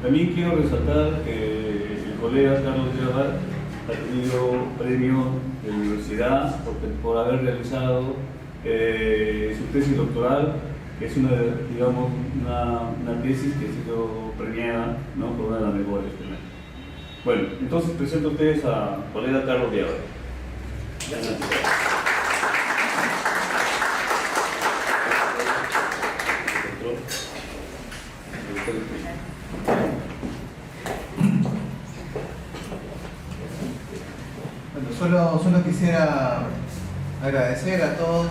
También quiero resaltar que el colega Carlos Guerra ha tenido premio de la universidad por haber realizado su tesis doctoral, que es digamos, una tesis que ha sido premiada, ¿no?, por una de las mejores. Bueno, entonces presento a ustedes a colega Carlos Guerra. Gracias. Bueno, solo quisiera agradecer a todos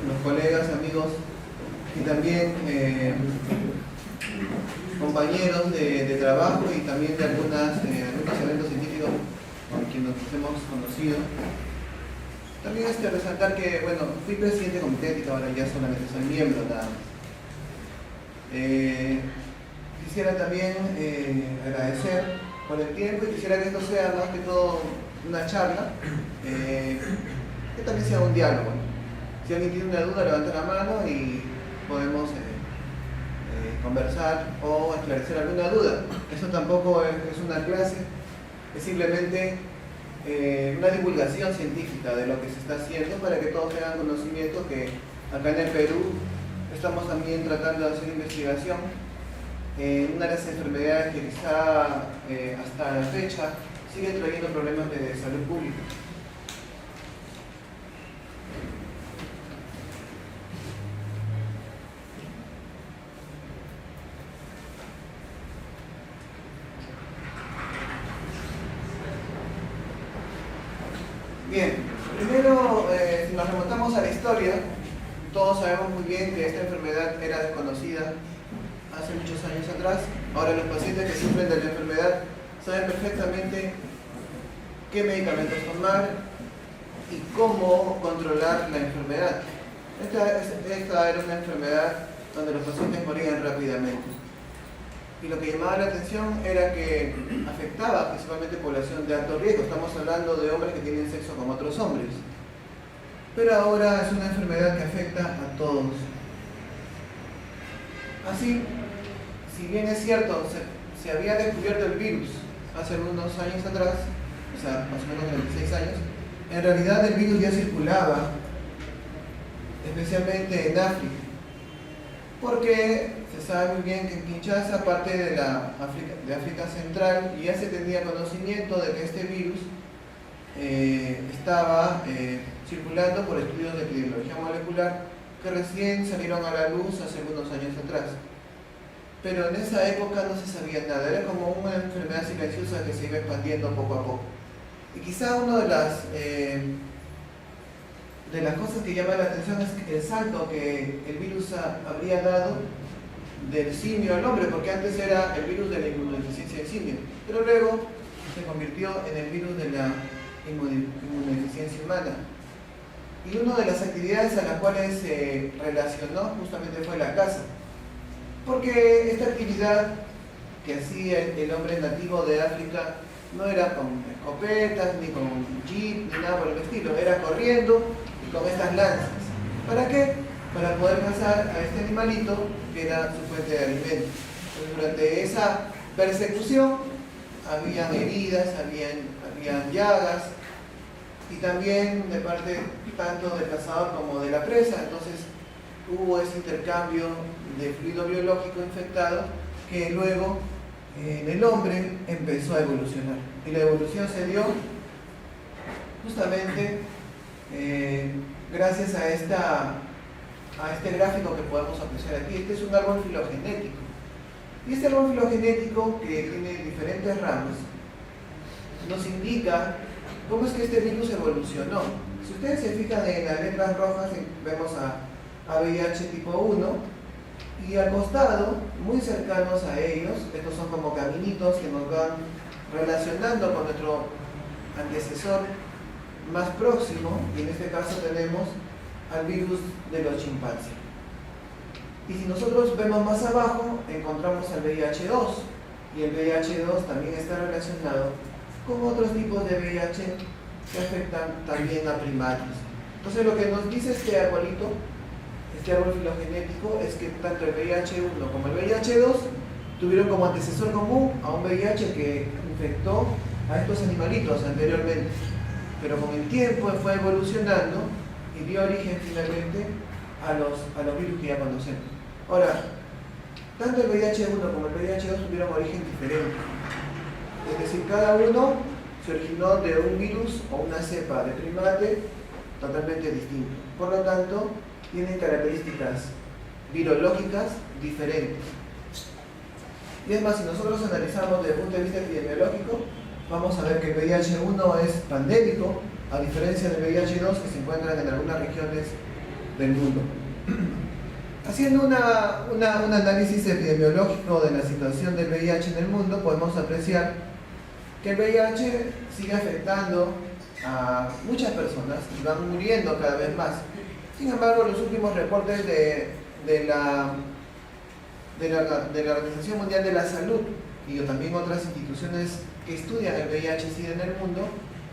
los colegas, amigos y también compañeros de trabajo y también de algunos eventos científicos con quienes nos hemos conocido. También resaltar que, bueno, fui presidente de comité de ética, ahora ya solamente soy miembro nada más. Quisiera también agradecer por el tiempo y quisiera que esto sea más que todo una charla, que también sea un diálogo. Si alguien tiene una duda, levanta la mano y podemos conversar o esclarecer alguna duda. Eso tampoco es una clase, es simplemente una divulgación científica de lo que se está haciendo para que todos tengan conocimiento que acá en el Perú estamos también tratando de hacer investigación en una de las enfermedades que quizá hasta la fecha siguen trayendo problemas de salud pública. Bien, primero, si nos remontamos a la historia, todos sabemos muy bien que esta enfermedad era desconocida hace muchos años atrás. Ahora los pacientes que sufren de la enfermedad saben perfectamente qué medicamentos tomar y cómo controlar la enfermedad. Esta era una enfermedad donde los pacientes morían rápidamente. Y lo que llamaba la atención era que afectaba principalmente población de alto riesgo. Estamos hablando de hombres que tienen sexo con otros hombres. Pero ahora es una enfermedad que afecta a todos. Así, si bien es cierto, se había descubierto el virus hace unos años atrás, o sea, más o menos 26 años, en realidad el virus ya circulaba, especialmente en África. Porque se sabe muy bien que en Kinshasa, parte de África Central, ya se tenía conocimiento de que este virus estaba circulando por estudios de epidemiología molecular que recién salieron a la luz hace algunos años atrás. Pero en esa época no se sabía nada, era como una enfermedad silenciosa que se iba expandiendo poco a poco. Y quizá una de las cosas que llama la atención es el salto que el virus habría dado del simio al hombre, porque antes era el virus de la inmunodeficiencia del simio, pero luego se convirtió en el virus de la inmunodeficiencia humana. Y una de las actividades a las cuales se relacionó justamente fue la caza, porque esta actividad que hacía el hombre nativo de África no era con escopetas, ni con jeep, ni nada por el estilo, era corriendo y con estas lanzas. ¿Para qué? Para poder cazar a este animalito que era su fuente de alimento. Entonces, durante esa persecución habían heridas, habían llagas, y también de parte tanto del cazador como de la presa. Entonces hubo ese intercambio de fluido biológico infectado que luego en el hombre empezó a evolucionar. Y la evolución se dio justamente gracias a este gráfico que podemos apreciar aquí. Este es un árbol filogenético. Y este árbol filogenético, que tiene diferentes ramas, nos indica cómo es que este virus evolucionó. Si ustedes se fijan en las letras rojas, vemos a VIH tipo 1, y al costado, muy cercanos a ellos, estos son como caminitos que nos van relacionando con nuestro antecesor más próximo, y en este caso tenemos al virus de los chimpancés. Y si nosotros vemos más abajo, encontramos al VIH-2, y el VIH-2 también está relacionado con otros tipos de VIH que afectan también a primates. Entonces lo que nos dice este arbolito, este árbol filogenético, es que tanto el VIH-1 como el VIH-2 tuvieron como antecesor común a un VIH que infectó a estos animalitos anteriormente, pero con el tiempo fue evolucionando y dio origen finalmente a los virus que ya conocemos. Ahora, tanto el VIH-1 como el VIH-2 tuvieron origen diferente, es decir, cada uno se originó de un virus o una cepa de primate totalmente distinto. Por lo tanto, tienen características virológicas diferentes. Y es más, si nosotros analizamos desde el punto de vista epidemiológico, vamos a ver que el VIH-1 es pandémico, a diferencia del VIH-2 que se encuentran en algunas regiones del mundo. Haciendo un análisis epidemiológico de la situación del VIH en el mundo, podemos apreciar que el VIH sigue afectando a muchas personas y van muriendo cada vez más. Sin embargo, los últimos reportes de la Organización Mundial de la Salud y también otras instituciones que estudian el VIH-Sida en el mundo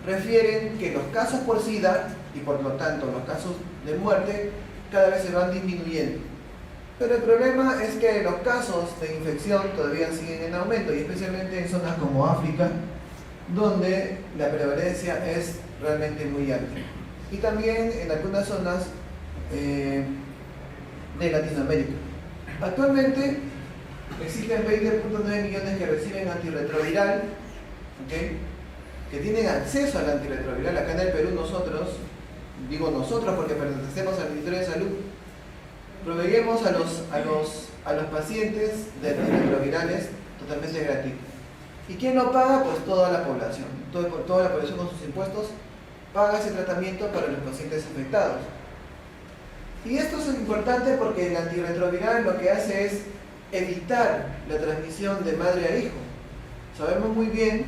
refieren que los casos por SIDA y por lo tanto los casos de muerte cada vez se van disminuyendo. Pero el problema es que los casos de infección todavía siguen en aumento y especialmente en zonas como África, donde la prevalencia es realmente muy alta. Y también en algunas zonas de Latinoamérica. Actualmente existen 20.9 millones que reciben antirretroviral, ¿okay?, que tienen acceso al antirretroviral. Acá en el Perú nosotros, digo nosotros porque pertenecemos al Ministerio de Salud, proveemos a los pacientes de antirretrovirales totalmente gratuitos. ¿Y quién lo paga? Pues toda la población. Toda la población con sus impuestos paga ese tratamiento para los pacientes afectados. Y esto es importante porque el antirretroviral lo que hace es evitar la transmisión de madre a hijo. Sabemos muy bien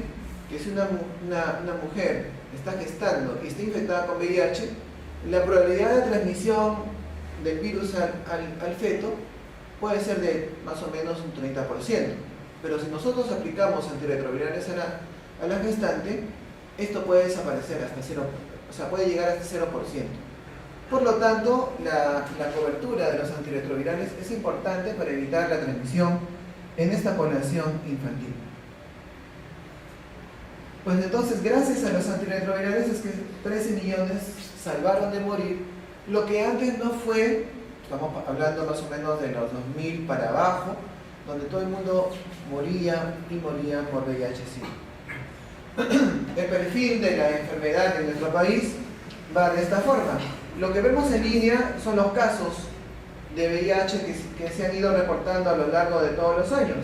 que si una mujer está gestando y está infectada con VIH, la probabilidad de transmisión del virus al feto puede ser de más o menos un 30%. Pero si nosotros aplicamos antirretrovirales a la gestante, esto puede desaparecer hasta 0%, o sea, puede llegar hasta 0%. Por lo tanto, la cobertura de los antirretrovirales es importante para evitar la transmisión en esta población infantil. Pues entonces, gracias a los antirretrovirales es que 13 millones salvaron de morir, lo que antes no fue, estamos hablando más o menos de los 2000 para abajo, donde todo el mundo moría y moría por VIH-Sida. El perfil de la enfermedad en nuestro país va de esta forma. Lo que vemos en línea son los casos de VIH que se han ido reportando a lo largo de todos los años,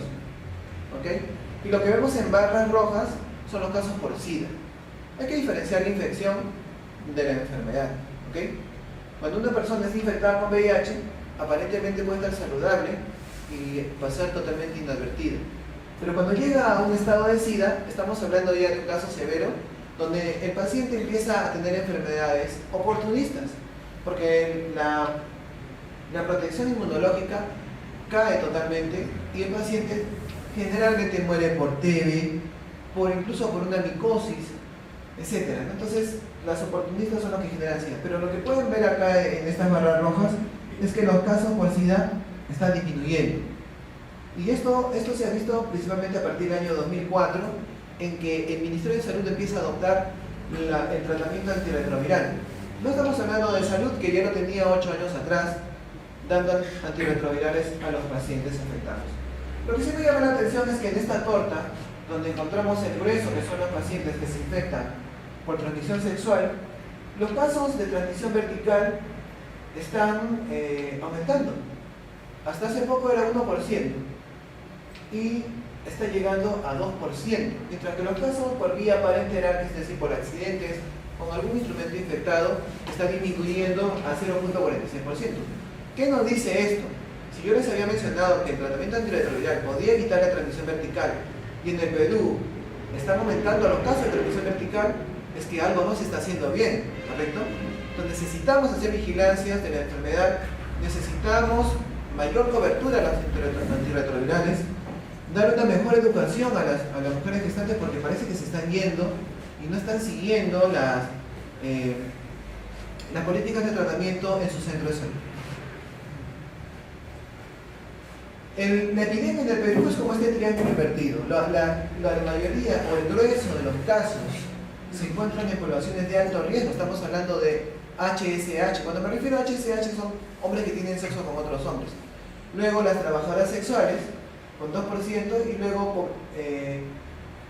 ¿okay? Y lo que vemos en barras rojas son los casos por SIDA. Hay que diferenciar la infección de la enfermedad, ¿okay? Cuando una persona está infectada con VIH, aparentemente puede estar saludable y pasar totalmente inadvertida. Pero cuando llega a un estado de SIDA, estamos hablando ya de un caso severo, donde el paciente empieza a tener enfermedades oportunistas, porque la protección inmunológica cae totalmente y el paciente generalmente muere por TB, incluso por una micosis, etc. Entonces, las oportunistas son los que generan SIDA. Pero lo que pueden ver acá en estas barras rojas es que los casos por SIDA están disminuyendo. Y esto se ha visto principalmente a partir del año 2004, en que el Ministerio de Salud empieza a adoptar el tratamiento antirretroviral. No estamos hablando de salud, que ya lo tenía 8 años atrás, dando antirretrovirales a los pacientes afectados. Lo que sí me llama la atención es que en esta torta, donde encontramos el grueso, que son los pacientes que se infectan por transmisión sexual, los casos de transmisión vertical están aumentando. Hasta hace poco era 1% y está llegando a 2%, mientras que los casos por vía parenteral, es decir, por accidentes con algún instrumento infectado, está disminuyendo a 0.46%. ¿Qué nos dice esto? Si yo les había mencionado que el tratamiento antirretroviral podía evitar la transmisión vertical y en el Perú están aumentando los casos de transmisión vertical, es que algo no se está haciendo bien, ¿correcto? Entonces necesitamos hacer vigilancias de la enfermedad, necesitamos mayor cobertura a los antirretrovirales, dar una mejor educación a las mujeres gestantes, porque parece que se están yendo y no están siguiendo las políticas de tratamiento en su centro de salud. La epidemia en el Perú es como este triángulo invertido. La mayoría o el grueso de los casos se encuentran en poblaciones de alto riesgo. Estamos hablando de HSH. Cuando me refiero a HSH son hombres que tienen sexo con otros hombres. Luego las trabajadoras sexuales con 2% y luego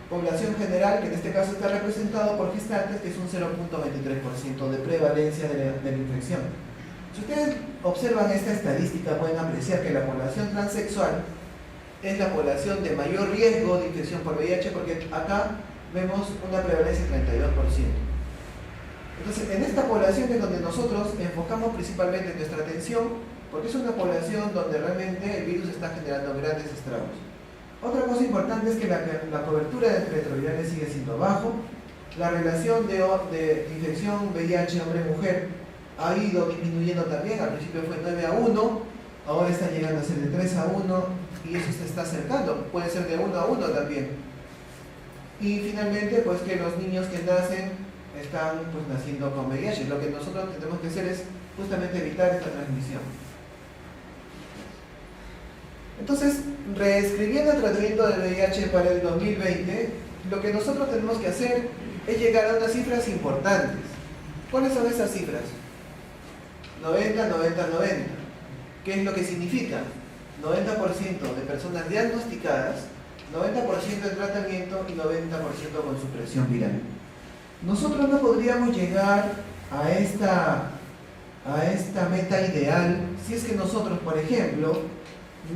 población general, que en este caso está representado por gestantes, que es un 0.23% de prevalencia de la infección. Si ustedes observan esta estadística, pueden apreciar que la población transexual es la población de mayor riesgo de infección por VIH, porque acá vemos una prevalencia del 32%. Entonces, en esta población es donde nosotros enfocamos principalmente nuestra atención, porque es una población donde realmente el virus está generando grandes estragos. Otra cosa importante es que la cobertura de antirretrovirales sigue siendo bajo. La relación de infección VIH hombre-mujer ha ido disminuyendo también. Al principio fue 9-1, ahora está llegando a ser de 3-1 y eso se está acercando. Puede ser de 1-1 también. Y finalmente, pues que los niños que nacen están pues naciendo con VIH. Lo que nosotros tenemos que hacer es justamente evitar esta transmisión. Entonces, reescribiendo el tratamiento del VIH para el 2020, lo que nosotros tenemos que hacer es llegar a unas cifras importantes. ¿Cuáles son esas cifras? 90, 90, 90. ¿Qué es lo que significa? 90% de personas diagnosticadas, 90% en tratamiento y 90% con supresión viral. Nosotros no podríamos llegar a esta meta ideal si es que nosotros, por ejemplo,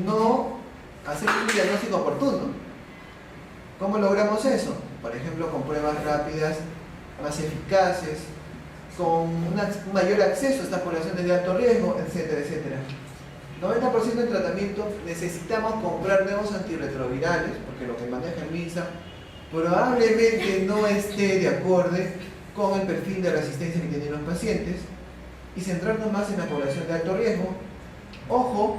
no hacemos un diagnóstico oportuno. ¿Cómo logramos eso? Por ejemplo, con pruebas rápidas, más eficaces, con un mayor acceso a estas poblaciones de alto riesgo, etcétera, etcétera. 90% en tratamiento, necesitamos comprar nuevos antirretrovirales, porque lo que maneja el MINSA probablemente no esté de acuerdo con el perfil de resistencia que tienen los pacientes, y centrarnos más en la población de alto riesgo. Ojo,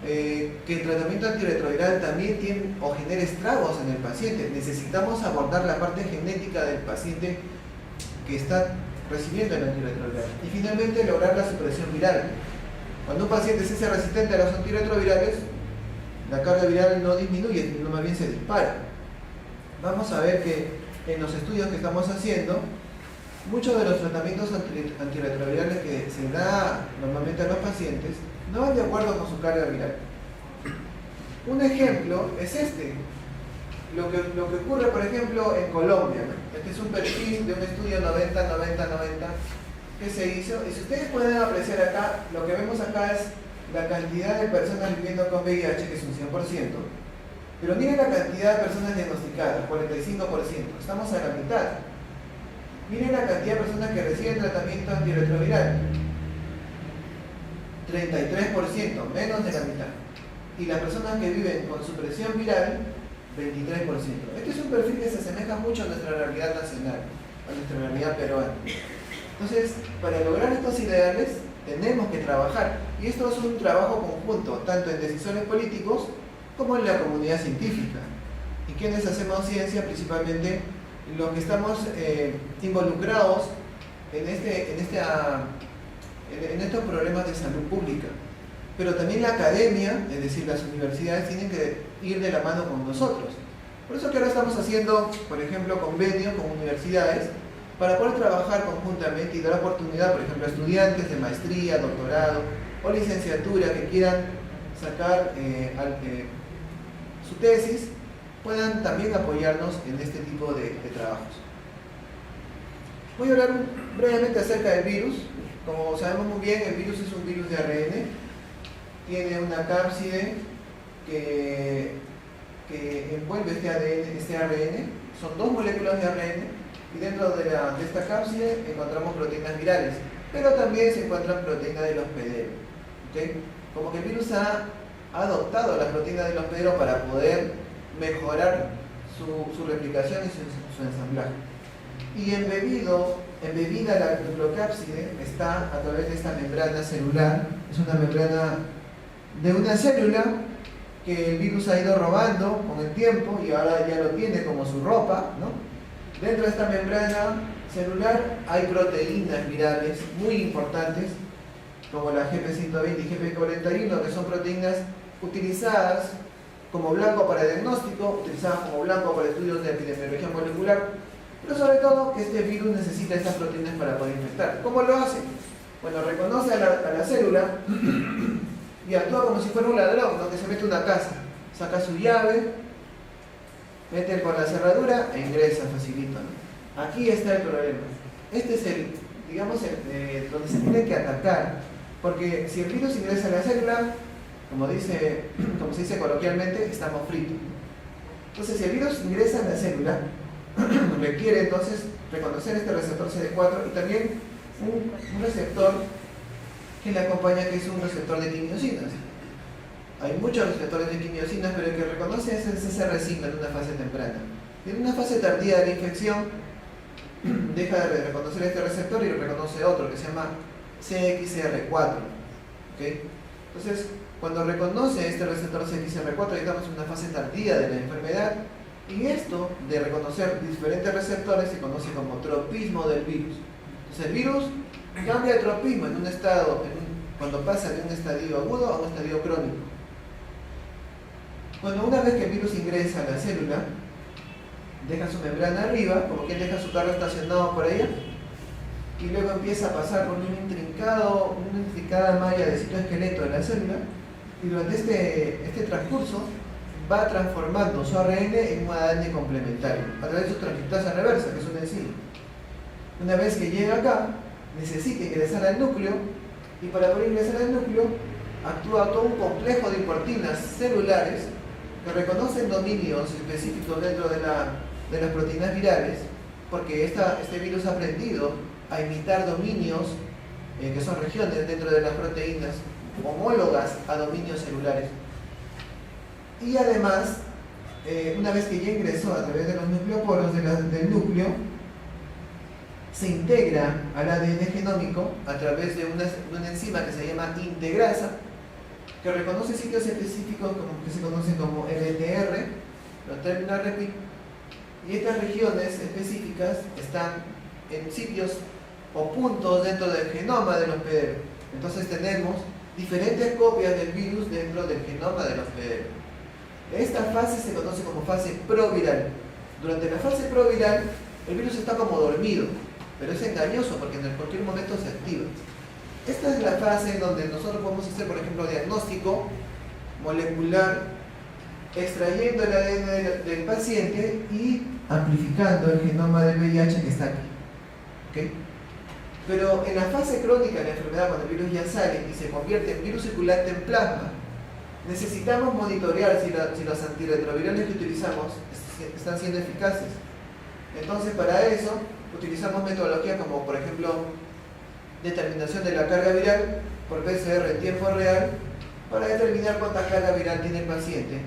que el tratamiento antirretroviral también tiene o genera estragos en el paciente. Necesitamos abordar la parte genética del paciente que está recibiendo el antirretroviral. Y finalmente, lograr la supresión viral. Cuando un paciente se hace resistente a los antirretrovirales, la carga viral no disminuye, sino más bien se dispara. Vamos a ver que en los estudios que estamos haciendo, muchos de los tratamientos antirretrovirales que se da normalmente a los pacientes no van de acuerdo con su carga viral. Un ejemplo es este. Lo que ocurre, por ejemplo, en Colombia, ¿no? Este es un perfil de un estudio 90-90-90 que se hizo. Y si ustedes pueden apreciar acá, lo que vemos acá es la cantidad de personas viviendo con VIH, que es un 100%. Pero miren la cantidad de personas diagnosticadas, 45%. Estamos a la mitad. Miren la cantidad de personas que reciben tratamiento antirretroviral. 33%, menos de la mitad. Y las personas que viven con supresión viral, 23%. Este es un perfil que se asemeja mucho a nuestra realidad nacional, a nuestra realidad peruana. Entonces, para lograr estos ideales, tenemos que trabajar. Y esto es un trabajo conjunto, tanto en decisores políticos como en la comunidad científica. ¿Y quienes hacemos ciencia? Principalmente los que estamos involucrados en estos problemas de salud pública. Pero también la academia, es decir, las universidades, tienen que ir de la mano con nosotros. Por eso que ahora estamos haciendo, por ejemplo, convenios con universidades para poder trabajar conjuntamente y dar oportunidad, por ejemplo, a estudiantes de maestría, doctorado o licenciatura que quieran sacar su tesis, puedan también apoyarnos en este tipo de trabajos. Voy a hablar brevemente acerca del virus. Como sabemos muy bien, el virus es un virus de ARN. Tiene una cápside que envuelve este ARN. Son dos moléculas de ARN y dentro de esta cápside encontramos proteínas virales, pero también se encuentran proteínas del hospedero. ¿Okay? Como que el virus ha adoptado las proteínas del hospedero para poder mejorar su replicación y su ensamblaje. Y embebida la nucleocápside está a través de esta membrana celular. Es una membrana de una célula que el virus ha ido robando con el tiempo y ahora ya lo tiene como su ropa, ¿no? Dentro de esta membrana celular hay proteínas virales muy importantes, como la GP120 y GP41, que son proteínas utilizadas como blanco para diagnóstico, utilizadas como blanco para estudios de epidemiología molecular, pero sobre todo que este virus necesita estas proteínas para poder infectar. ¿Cómo lo hace? Bueno, reconoce a la célula y actúa como si fuera un ladrón, ¿no? Que se mete a una casa, saca su llave, mete con la cerradura e ingresa facilito, ¿no? Aquí está el problema. Este es el, digamos, donde se tiene que atacar, porque si el virus ingresa a la célula, como se dice coloquialmente, estamos fritos. Entonces, si el virus ingresa a la célula, requiere entonces reconocer este receptor CD4 y también un receptor que le acompaña, que es un receptor de quimiosinas. Hay muchos receptores de quimiosinas, pero el que reconoce es el CCR5 en una fase temprana. Y en una fase tardía de la infección, deja de reconocer este receptor y reconoce otro que se llama CXCR4. ¿Okay? Entonces, cuando reconoce este receptor CXCR4, estamos en una fase tardía de la enfermedad, y esto de reconocer diferentes receptores se conoce como tropismo del virus. Entonces, el virus cambia de tropismo en un estado, cuando pasa de un estadio agudo a un estadio crónico. Bueno, una vez que el virus ingresa a la célula, deja su membrana arriba, como quien deja su carro estacionado por allá, y luego empieza a pasar por una intrincada malla de citoesqueleto de la célula, y durante este transcurso va transformando su ARN en un ADN complementario a través de su transcriptasa reversa, que es una enzima. Una vez que llega acá, necesita ingresar al núcleo, y para poder ingresar al núcleo actúa todo un complejo de proteínas celulares que reconocen dominios específicos dentro de las proteínas virales, porque este virus ha aprendido a imitar dominios que son regiones dentro de las proteínas homólogas a dominios celulares. Y además, una vez que ya ingresó a través de los nucleoporos del núcleo, se integra al ADN genómico a través de una enzima que se llama integrasa, que reconoce sitios específicos que se conocen como LTR, los terminal repeat, y estas regiones específicas están en sitios o puntos dentro del genoma del hospedero. Entonces tenemos diferentes copias del virus dentro del genoma del hospedero. Esta fase se conoce como fase proviral. Durante la fase proviral, el virus está como dormido, pero es engañoso porque en cualquier momento se activa. Esta es la fase en donde nosotros podemos hacer, por ejemplo, diagnóstico molecular, extrayendo el ADN del paciente y amplificando el genoma del VIH que está aquí. ¿Okay? Pero en la fase crónica de la enfermedad, cuando el virus ya sale y se convierte en virus circulante en plasma, necesitamos monitorear si los antirretrovirales que utilizamos están siendo eficaces. Entonces, para eso utilizamos metodologías como, por ejemplo, determinación de la carga viral por PCR en tiempo real, para determinar cuánta carga viral tiene el paciente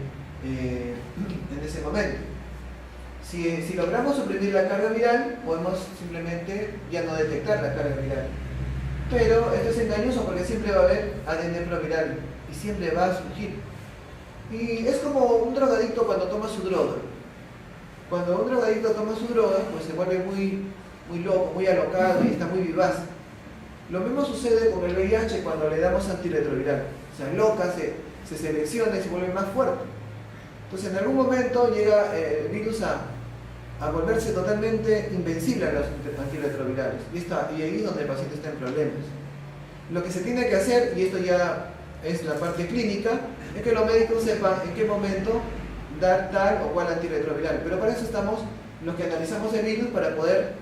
en ese momento. Si logramos suprimir la carga viral, podemos simplemente ya no detectar la carga viral. Pero esto es engañoso porque siempre va a haber ADN proviral y siempre va a surgir. Y es como un drogadicto cuando toma su droga. Cuando un drogadicto toma su droga, pues se vuelve muy loco, muy alocado y está muy vivaz. Lo mismo sucede con el VIH cuando le damos antirretroviral. Se aloca, se selecciona y se vuelve más fuerte. Entonces en algún momento llega el virus a volverse totalmente invencible a los antirretrovirales. Y ahí es donde el paciente está en problemas. Lo que se tiene que hacer, y esto ya es la parte clínica, es que los médicos sepan en qué momento dar tal o cual antirretroviral. Pero para eso estamos los que analizamos el virus para poder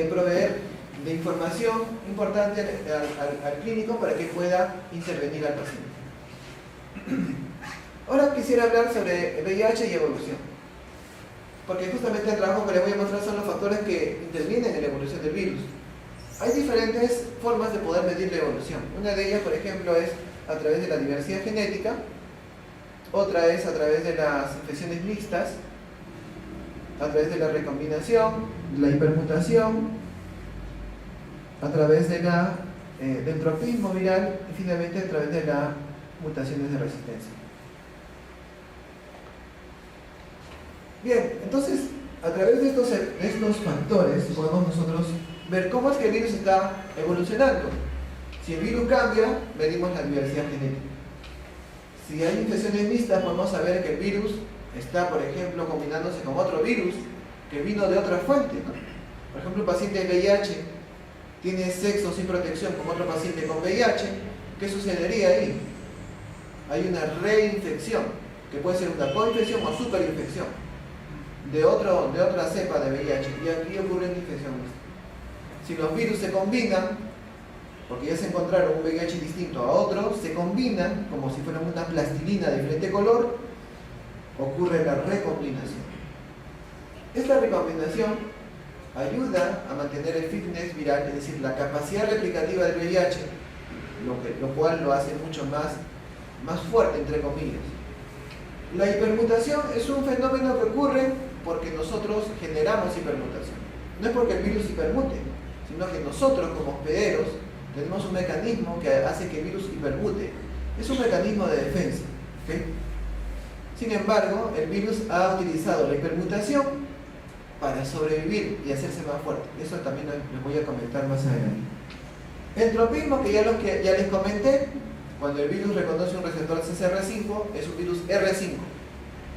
proveer de información importante al clínico para que pueda intervenir al paciente. Ahora quisiera hablar sobre VIH y evolución, porque justamente el trabajo que les voy a mostrar son los factores que intervienen en la evolución del virus. Hay diferentes formas de poder medir la evolución. Una de ellas, por ejemplo, es a través de la diversidad genética, otra es a través de las infecciones mixtas, a través de la recombinación, la hipermutación, a través del tropismo viral y finalmente a través de las mutaciones de resistencia. Bien, entonces a través de estos factores podemos nosotros ver cómo es que el virus está evolucionando. Si el virus cambia, medimos la diversidad genética. Si hay infecciones mixtas, podemos saber que el virus está, por ejemplo, combinándose con otro virus que vino de otra fuente, ¿no? Por ejemplo, un paciente de VIH tiene sexo sin protección con otro paciente con VIH, ¿qué sucedería ahí? Hay una reinfección, que puede ser una coinfección o superinfección de otra cepa de VIH, y aquí ocurre una infección mixta. Si los virus se combinan, porque ya se encontraron un VIH distinto a otro, se combinan como si fueran una plastilina de diferente color, ocurre la recombinación. Esta recombinación ayuda a mantener el fitness viral, es decir, la capacidad replicativa del VIH, lo cual lo hace mucho más fuerte, entre comillas. La hipermutación es un fenómeno que ocurre porque nosotros generamos hipermutación. No es porque el virus hipermute, sino que nosotros como hospederos tenemos un mecanismo que hace que el virus hipermute. Es un mecanismo de defensa, ¿okay? Sin embargo, el virus ha utilizado la hipermutación para sobrevivir y hacerse más fuerte. Eso también les voy a comentar más adelante. El tropismo, que ya les comenté, cuando el virus reconoce un receptor CCR5, es un virus R5.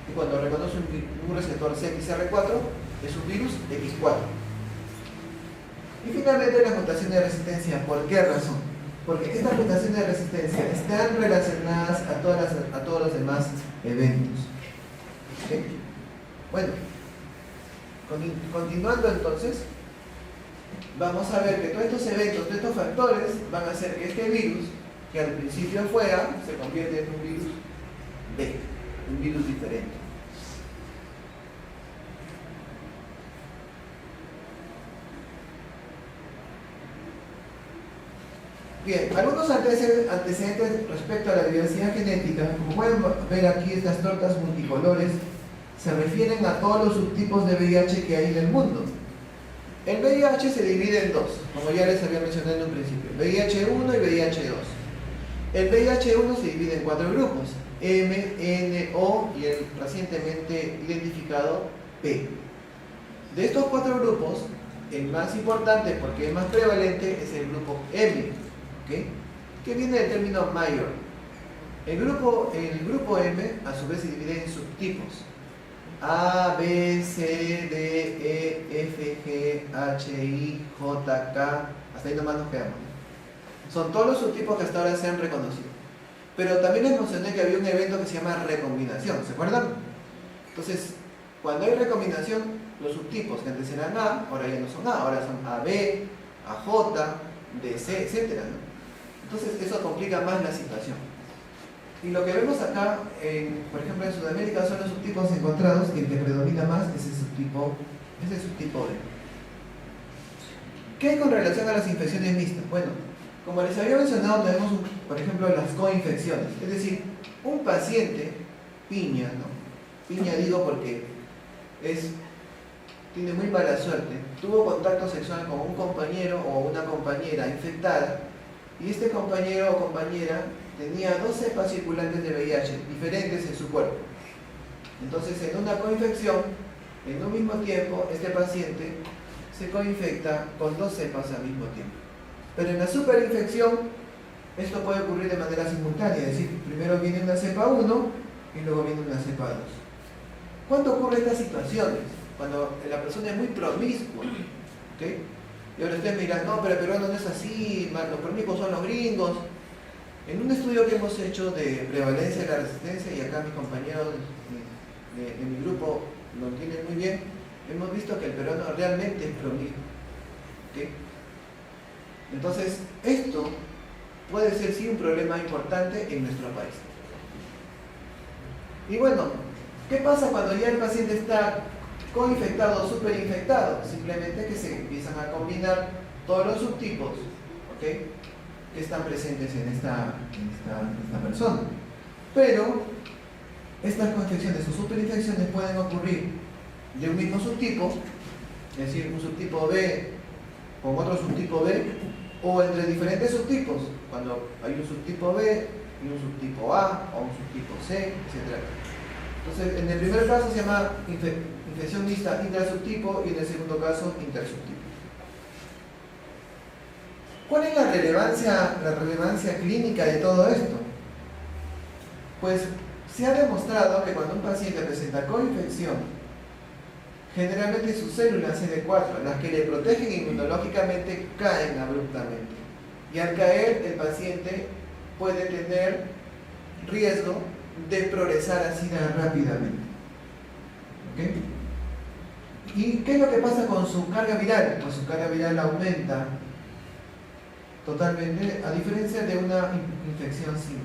Y cuando reconoce un receptor CXR4, es un virus X4. Y finalmente las mutaciones de resistencia. ¿Por qué razón? Porque estas mutaciones de resistencia están relacionadas a todos los demás eventos. ¿Okay? Bueno, continuando entonces, vamos a ver que todos estos eventos, todos estos factores van a hacer que este virus, que al principio fue A, se convierte en un virus B, un virus diferente. Bien, algunos antecedentes respecto a la diversidad genética. Como pueden ver aquí, estas tortas multicolores se refieren a todos los subtipos de VIH que hay en el mundo. El VIH se divide en dos, como ya les había mencionado en un principio, VIH1 y VIH2. El VIH1 se divide en 4 grupos, M, N, O y el recientemente identificado P. De estos 4 grupos, el más importante, porque es más prevalente, es el grupo M, ¿okay? Que viene del término mayor. El grupo M, a su vez, se divide en subtipos. A, B, C, D, E, F, G, H, I, J, K, hasta ahí nomás nos quedamos. Son todos los subtipos que hasta ahora se han reconocido. Pero también les mencioné que había un evento que se llama recombinación, ¿se acuerdan? Entonces, cuando hay recombinación, los subtipos que antes eran A, ahora ya no son A, ahora son AB, AJ, DC, etc., ¿no? Entonces, eso complica más la situación. Y lo que vemos acá, por ejemplo en Sudamérica, son los subtipos encontrados y el que predomina más es el subtipo B. ¿Qué hay con relación a las infecciones mixtas? Bueno, como les había mencionado, tenemos, por ejemplo, las coinfecciones. Es decir, un paciente, piña, ¿no? Piña digo porque tiene muy mala suerte, tuvo contacto sexual con un compañero o una compañera infectada, y este compañero o compañera tenía 2 cepas circulantes de VIH diferentes en su cuerpo. Entonces, en una coinfección, en un mismo tiempo, este paciente se coinfecta con 2 cepas al mismo tiempo. Pero en la superinfección, esto puede ocurrir de manera simultánea, es decir, primero viene una cepa 1 y luego viene una cepa 2. ¿Cuándo ocurren estas situaciones? Cuando la persona es muy promiscua, ¿okay? Y ahora ustedes me dirán, no, pero el peruano no es así, los promiscuos son los gringos. En un estudio que hemos hecho de prevalencia de la resistencia, y acá mis compañeros de mi grupo lo entienden muy bien, hemos visto que el peruano realmente es promiscuo. ¿Okay? Entonces, esto puede ser sí un problema importante en nuestro país. Y bueno, ¿qué pasa cuando ya el paciente está coinfectado o superinfectado? Simplemente que se empiezan a combinar todos los subtipos, ¿okay?, que están presentes en esta persona. Pero estas coinfecciones o superinfecciones pueden ocurrir de un mismo subtipo, es decir, un subtipo B con otro subtipo B, o entre diferentes subtipos, cuando hay un subtipo B y un subtipo A o un subtipo C, etc. Entonces, en el primer caso se llama infección mixta intrasubtipo y en el segundo caso intersubtipo. ¿Cuál es la relevancia clínica de todo esto? Pues se ha demostrado que cuando un paciente presenta coinfección, generalmente sus células CD4, las que le protegen inmunológicamente, caen abruptamente. Y al caer, el paciente puede tener riesgo de progresar a SIDA rápidamente. ¿Ok? ¿Y qué es lo que pasa con su carga viral? Pues su carga viral aumenta totalmente, a diferencia de una infección simple.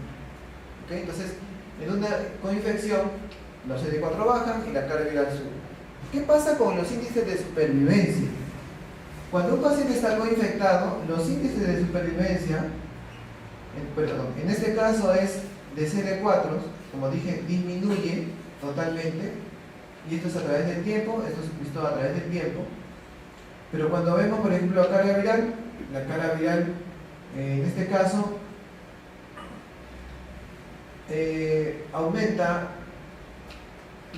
¿Ok? Entonces, en una coinfección, los CD4 bajan y la carga viral sube. ¿Qué pasa con los índices de supervivencia? Cuando un paciente está coinfectado, los índices de supervivencia, en este caso es de CD4, como dije, disminuye totalmente, y esto es a través del tiempo, esto es visto a través del tiempo, pero cuando vemos, por ejemplo, la carga viral, en este caso, aumenta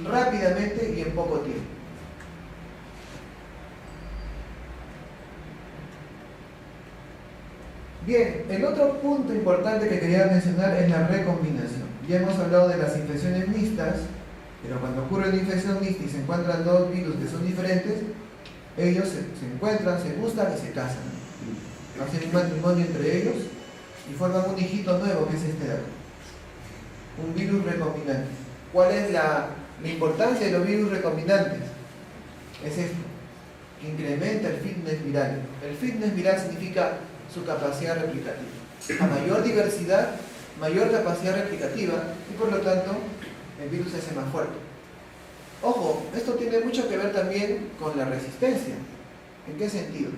rápidamente y en poco tiempo. Bien, el otro punto importante que quería mencionar es la recombinación. Ya hemos hablado de las infecciones mixtas, pero cuando ocurre una infección mixta y se encuentran dos virus que son diferentes, ellos se encuentran, se gustan y se casan. Hacen un matrimonio entre ellos y forman un hijito nuevo que es este de acá. Un virus recombinante. ¿Cuál es la importancia de los virus recombinantes? Es esto, que incrementa el fitness viral. El fitness viral significa su capacidad replicativa. A mayor diversidad, mayor capacidad replicativa y por lo tanto el virus se hace más fuerte. Ojo, esto tiene mucho que ver también con la resistencia. ¿En qué sentido?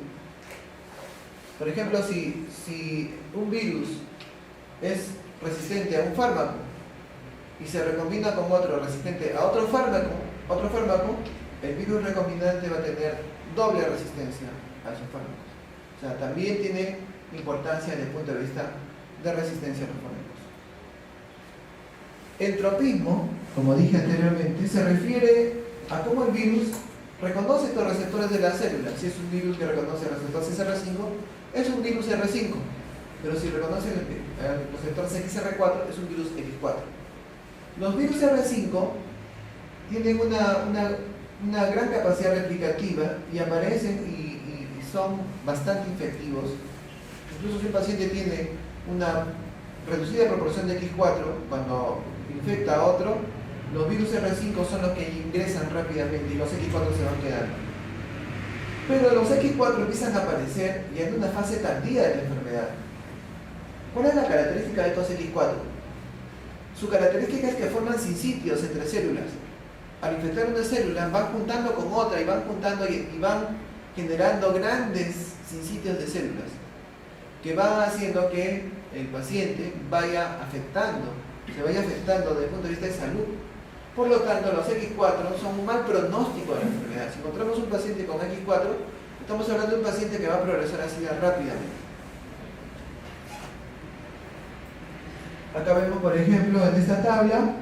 Por ejemplo, si un virus es resistente a un fármaco y se recombina con otro resistente a otro fármaco, el virus recombinante va a tener doble resistencia a esos fármacos. O sea, también tiene importancia desde el punto de vista de resistencia a los fármacos. El tropismo, como dije anteriormente, se refiere a cómo el virus reconoce estos receptores de la célula. Si es un virus que reconoce el receptor CXR5, es un virus R5, pero si reconoce el receptor CXR4, es un virus X4. Los virus R5 tienen una gran capacidad replicativa y aparecen y son bastante infectivos. Incluso si un paciente tiene una reducida proporción de X4, cuando infecta a otro, los virus R5 son los que ingresan rápidamente y los X4 se van quedando. Pero los X4 empiezan a aparecer y en una fase tardía de la enfermedad. ¿Cuál es la característica de estos X4? Su característica es que forman sinsitios entre células. Al infectar una célula van juntando con otra y van juntando y van generando grandes sinsitios de células que van haciendo que el paciente se vaya afectando desde el punto de vista de salud. Por lo tanto, los X4 son un mal pronóstico de la enfermedad. Si encontramos un paciente con X4, estamos hablando de un paciente que va a progresar a SIDA rápidamente. Acá vemos, por ejemplo, en esta tabla,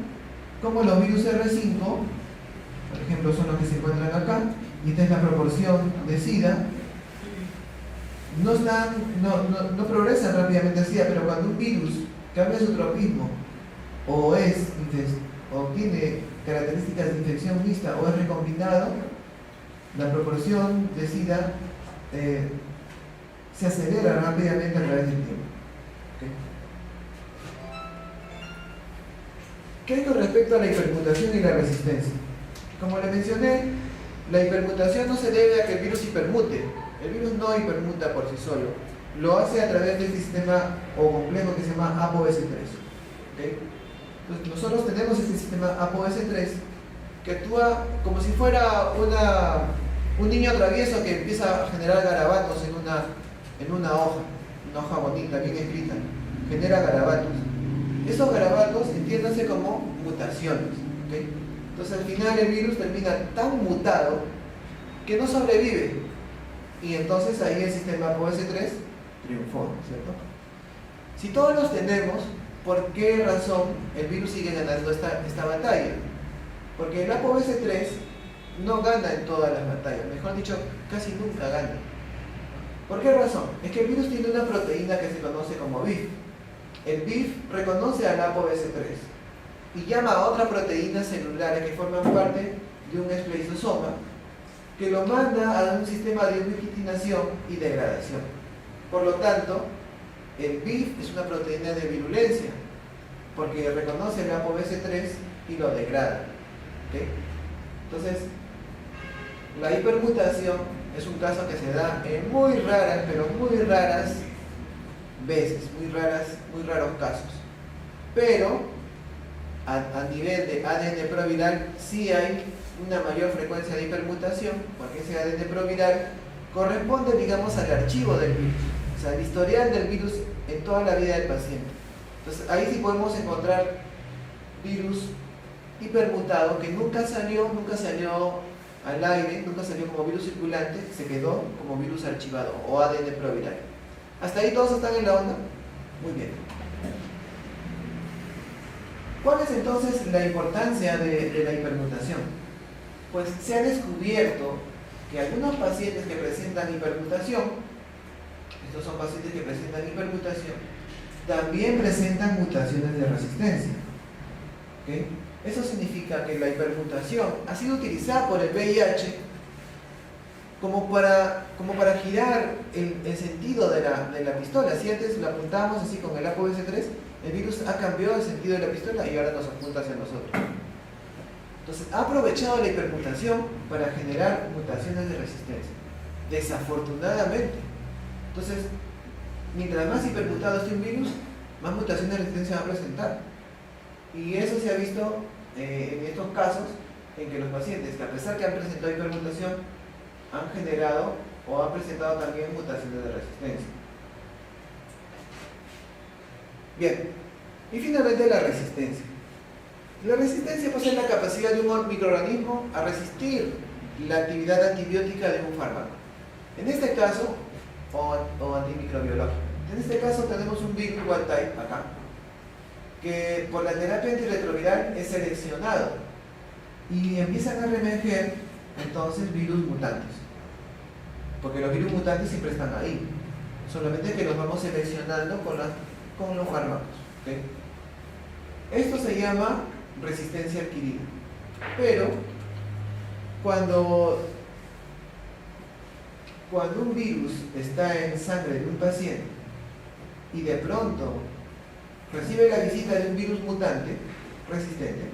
cómo los virus R5, por ejemplo, son los que se encuentran acá, y esta es la proporción de SIDA, no progresan rápidamente a SIDA, pero cuando un virus cambia su tropismo o tiene características de infección mixta o es recombinado, la proporción de SIDA se acelera rápidamente a través del tiempo. ¿Okay? ¿Qué hay con respecto a la hipermutación y la resistencia? Como le mencioné, la hipermutación no se debe a que el virus hipermute. El virus no hipermuta por sí solo. Lo hace a través de este sistema o complejo que se llama ApoS3. ¿Okay? Entonces, nosotros tenemos este sistema ApoS3 que actúa como si fuera un niño travieso que empieza a generar garabatos en una hoja bonita, bien escrita. Genera garabatos. Esos garabatos entiéndanse como mutaciones. ¿Okay? Entonces al final el virus termina tan mutado que no sobrevive. Y entonces ahí el sistema ApoS3 triunfó, ¿cierto? Si todos los tenemos, ¿por qué razón el virus sigue ganando esta batalla? Porque el ApoS3 no gana en todas las batallas, mejor dicho, casi nunca gana. ¿Por qué razón? Es que el virus tiene una proteína que se conoce como BIF. El BIF reconoce al ApoS3 y llama a otras proteínas celulares que forman parte de un espleisosoma, que lo manda a un sistema de ubiquitinación y degradación. Por lo tanto, el BIF es una proteína de virulencia, porque reconoce el ApoBC3 y lo degrada. ¿Okay? Entonces, la hipermutación es un caso que se da en muy raras, pero muy raras veces, muy raros casos. Pero a nivel de ADN proviral sí hay una mayor frecuencia de hipermutación, porque ese ADN proviral corresponde, digamos, al archivo del virus, o sea, el historial del virus en toda la vida del paciente. Entonces ahí sí podemos encontrar virus hipermutado que nunca salió al aire, nunca salió como virus circulante, se quedó como virus archivado o ADN proviral. ¿Hasta ahí todos están en la onda? Muy bien. ¿Cuál es entonces la importancia de la hipermutación? Pues se ha descubierto que algunos pacientes que presentan hipermutación, estos son pacientes que presentan hipermutación, también presentan mutaciones de resistencia. ¿Okay? Eso significa que la hipermutación ha sido utilizada por el VIH como para girar el sentido de la pistola. Si antes lo apuntábamos así con el ApoBC3, el virus ha cambiado el sentido de la pistola y ahora nos apunta hacia nosotros. Entonces, ha aprovechado la hipermutación para generar mutaciones de resistencia. Desafortunadamente. Entonces, mientras más hipermutado esté un virus, más mutaciones de resistencia va a presentar. Y eso se ha visto en estos casos en que los pacientes que a pesar que han presentado hipermutación, han generado o han presentado también mutaciones de resistencia. Bien, y finalmente la resistencia. La resistencia pues, es la capacidad de un microorganismo a resistir la actividad antibiótica de un fármaco. En este caso, o antimicrobiológico. En este caso tenemos un virus wild type acá, que por la terapia antirretroviral es seleccionado y empiezan a reemerger entonces virus mutantes, porque los virus mutantes siempre están ahí, solamente que los vamos seleccionando con los fármacos. ¿Okay? Esto se llama resistencia adquirida, pero cuando un virus está en sangre de un paciente y de pronto recibe la visita de un virus mutante resistente,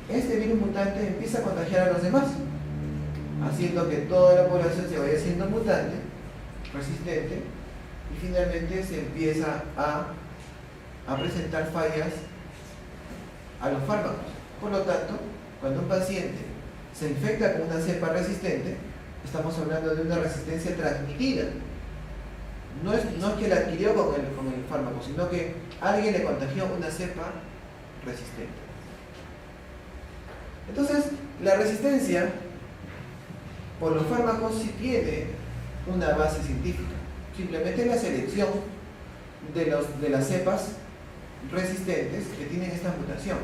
este virus mutante empieza a contagiar a los demás, haciendo que toda la población se vaya siendo mutante, resistente, y finalmente se empieza a presentar fallas a los fármacos. Por lo tanto, cuando un paciente se infecta con una cepa resistente, estamos hablando de una resistencia transmitida. No es que la adquirió con el fármaco, sino que alguien le contagió una cepa resistente. Entonces, la resistencia por los fármacos sí tiene una base científica. Simplemente la selección de las cepas resistentes que tienen esta mutación.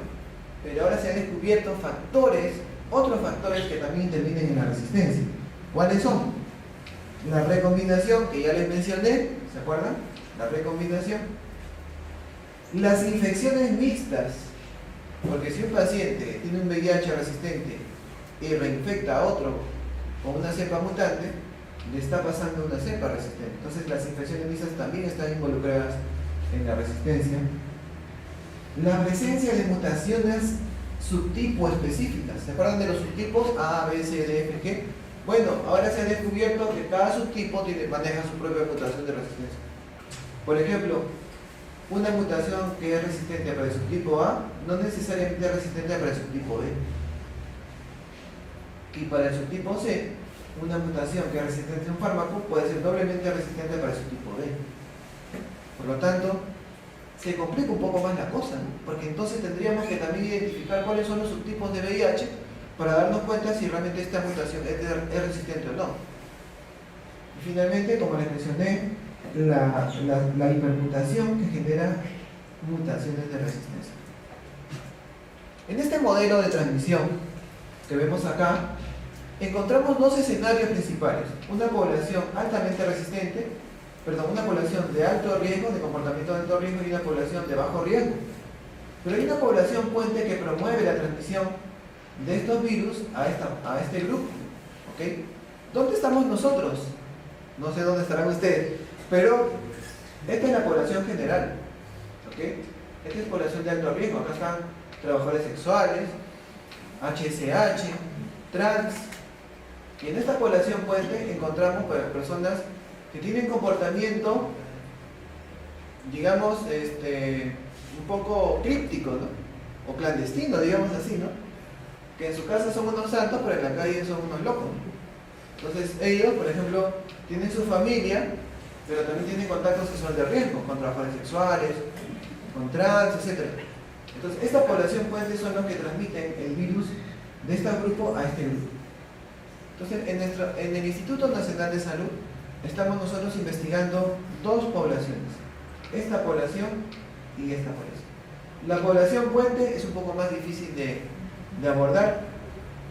Pero ahora se han descubierto otros factores que también intervienen en la resistencia. ¿Cuáles son? La recombinación, que ya les mencioné, ¿se acuerdan? La recombinación. Las infecciones mixtas, porque si un paciente tiene un VIH resistente y reinfecta a otro con una cepa mutante, le está pasando una cepa resistente. Entonces las infecciones mixtas también están involucradas en la resistencia. La presencia de mutaciones subtipo específicas. ¿Se acuerdan de los subtipos A, B, C, D, F, G? Bueno, ahora se ha descubierto que cada subtipo maneja su propia mutación de resistencia. Por ejemplo, una mutación que es resistente para el subtipo A no necesariamente es resistente para el subtipo B. Y para el subtipo C, una mutación que es resistente a un fármaco puede ser doblemente resistente para el subtipo B. Por lo tanto, se complica un poco más la cosa, ¿no? Porque entonces tendríamos que también identificar cuáles son los subtipos de VIH para darnos cuenta si realmente esta mutación es resistente o no. Y finalmente, como les mencioné, la hipermutación que genera mutaciones de resistencia. En este modelo de transmisión que vemos acá, encontramos dos escenarios principales: una población altamente resistente, una población de alto riesgo, de comportamiento de alto riesgo, y una población de bajo riesgo. Pero hay una población puente que promueve la transmisión de estos virus a este grupo. ¿Ok? ¿Dónde estamos nosotros? No sé dónde estarán ustedes, pero esta es la población general. ¿Ok? Esta es población de alto riesgo. Acá están trabajadores sexuales, HSH, trans. Y en esta población puente encontramos personas que tienen comportamiento, digamos, un poco críptico, ¿no? O clandestino, digamos así, ¿no? Que en su casa son unos santos, pero en la calle son unos locos. Entonces ellos, por ejemplo, tienen su familia, pero también tienen contactos que son de riesgo, con trabajadores sexuales, con trans, etc. Entonces esta población puente son los que transmiten el virus de este grupo a este grupo. Entonces en el Instituto Nacional de Salud estamos nosotros investigando dos poblaciones, esta población y esta población. La población puente es un poco más difícil de abordar,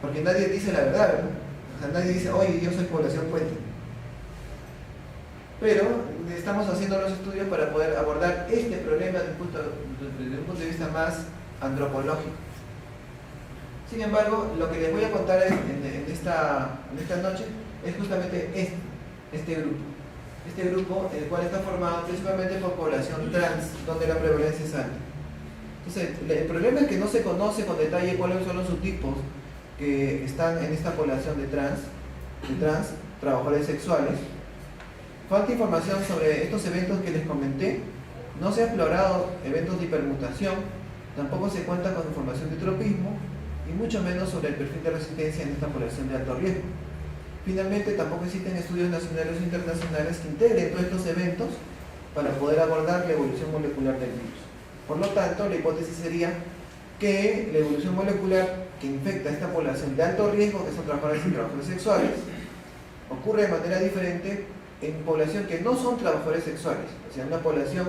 porque nadie dice la verdad, ¿verdad? O sea, nadie dice, oye, yo soy población puente. Pero estamos haciendo los estudios para poder abordar este problema desde un punto de vista más antropológico. Sin embargo, lo que les voy a contar en esta noche es justamente este grupo. Este grupo, el cual está formado principalmente por población trans, donde la prevalencia es alta. Entonces, el problema es que no se conoce con detalle cuáles son los subtipos que están en esta población de trans, trabajadores sexuales. Falta información sobre estos eventos que les comenté. No se ha explorado eventos de hipermutación, tampoco se cuenta con información de tropismo y mucho menos sobre el perfil de resistencia en esta población de alto riesgo. Finalmente, tampoco existen estudios nacionales o internacionales que integren todos estos eventos para poder abordar la evolución molecular del virus. Por lo tanto, la hipótesis sería que la evolución molecular que infecta a esta población de alto riesgo, que son trabajadores y trabajadores sexuales, ocurre de manera diferente en población que no son trabajadores sexuales, o sea, una población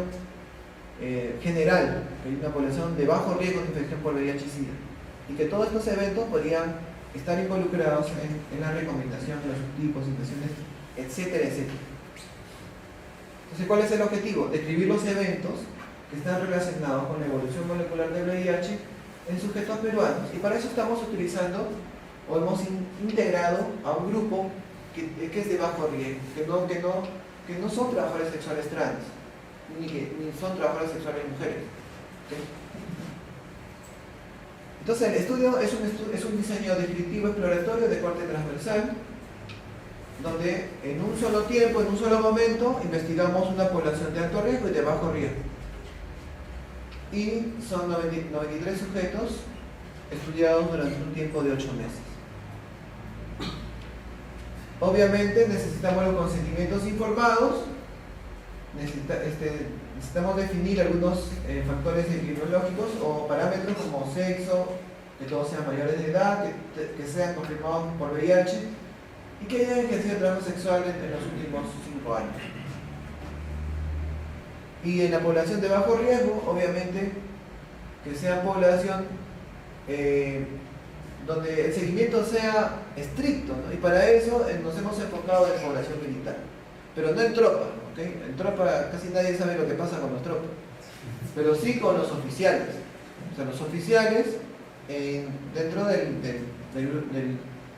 general, una población de bajo riesgo de infección por VIH-Sida, y que todos estos eventos podrían estar involucrados en la recomendación de los subtipos, infecciones, etcétera, etcétera. Entonces, ¿cuál es el objetivo? Describir los eventos que están relacionados con la evolución molecular del VIH en sujetos peruanos, y para eso estamos utilizando o hemos integrado a un grupo que es de bajo riesgo, que no son trabajadores sexuales trans, ni son trabajadores sexuales mujeres. ¿Okay? Entonces el estudio es un diseño descriptivo exploratorio de corte transversal, donde en un solo tiempo, en un solo momento, investigamos una población de alto riesgo y de bajo riesgo. Y son 93 sujetos estudiados durante un tiempo de 8 meses. Obviamente necesitamos los consentimientos informados, necesitamos definir algunos factores epidemiológicos o parámetros como sexo, que todos sean mayores de edad, que sean confirmados por VIH y que hayan ejercido trabajo sexual en los últimos 5 años. Y en la población de bajo riesgo, obviamente, que sea población donde el seguimiento sea estricto, ¿no? Y para eso nos hemos enfocado en población militar, pero no en tropa, ¿okay? En tropa casi nadie sabe lo que pasa con los tropas, pero sí con los oficiales. O sea, los oficiales dentro de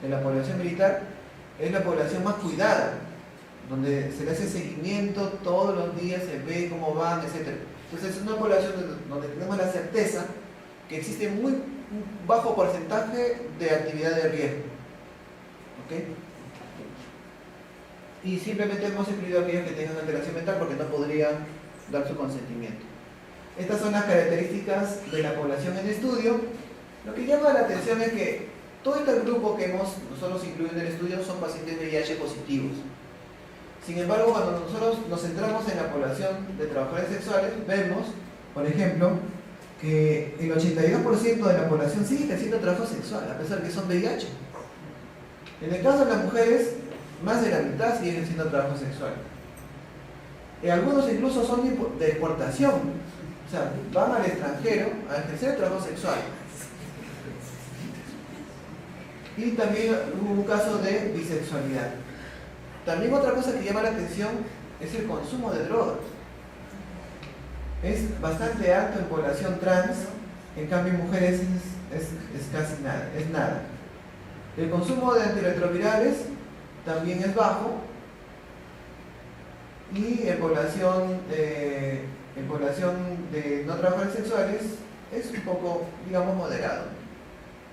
la población militar es la población más cuidada, donde se le hace seguimiento todos los días, se ve cómo van, etc. Entonces es una población donde tenemos la certeza que existe un bajo porcentaje de actividad de riesgo. ¿Okay? Y simplemente hemos excluido a aquellos que tengan alteración mental porque no podrían dar su consentimiento. Estas son las características de la población en estudio. Lo que llama la atención es que todo este grupo que nosotros incluido en el estudio son pacientes VIH positivos. Sin embargo, cuando nosotros nos centramos en la población de trabajadores sexuales, vemos, por ejemplo, que el 82% de la población sigue ejerciendo trabajo sexual, a pesar de que son VIH. En el caso de las mujeres, más de la mitad siguen ejerciendo trabajo sexual. Algunos incluso son de exportación, o sea, van al extranjero a ejercer trabajo sexual. Y también hubo un caso de bisexualidad. También otra cosa que llama la atención es el consumo de drogas. Es bastante alto en población trans En cambio, en mujeres es casi nada, es nada. El consumo de antirretrovirales también es bajo, y en población de no trabajadores sexuales es un poco, digamos, moderado.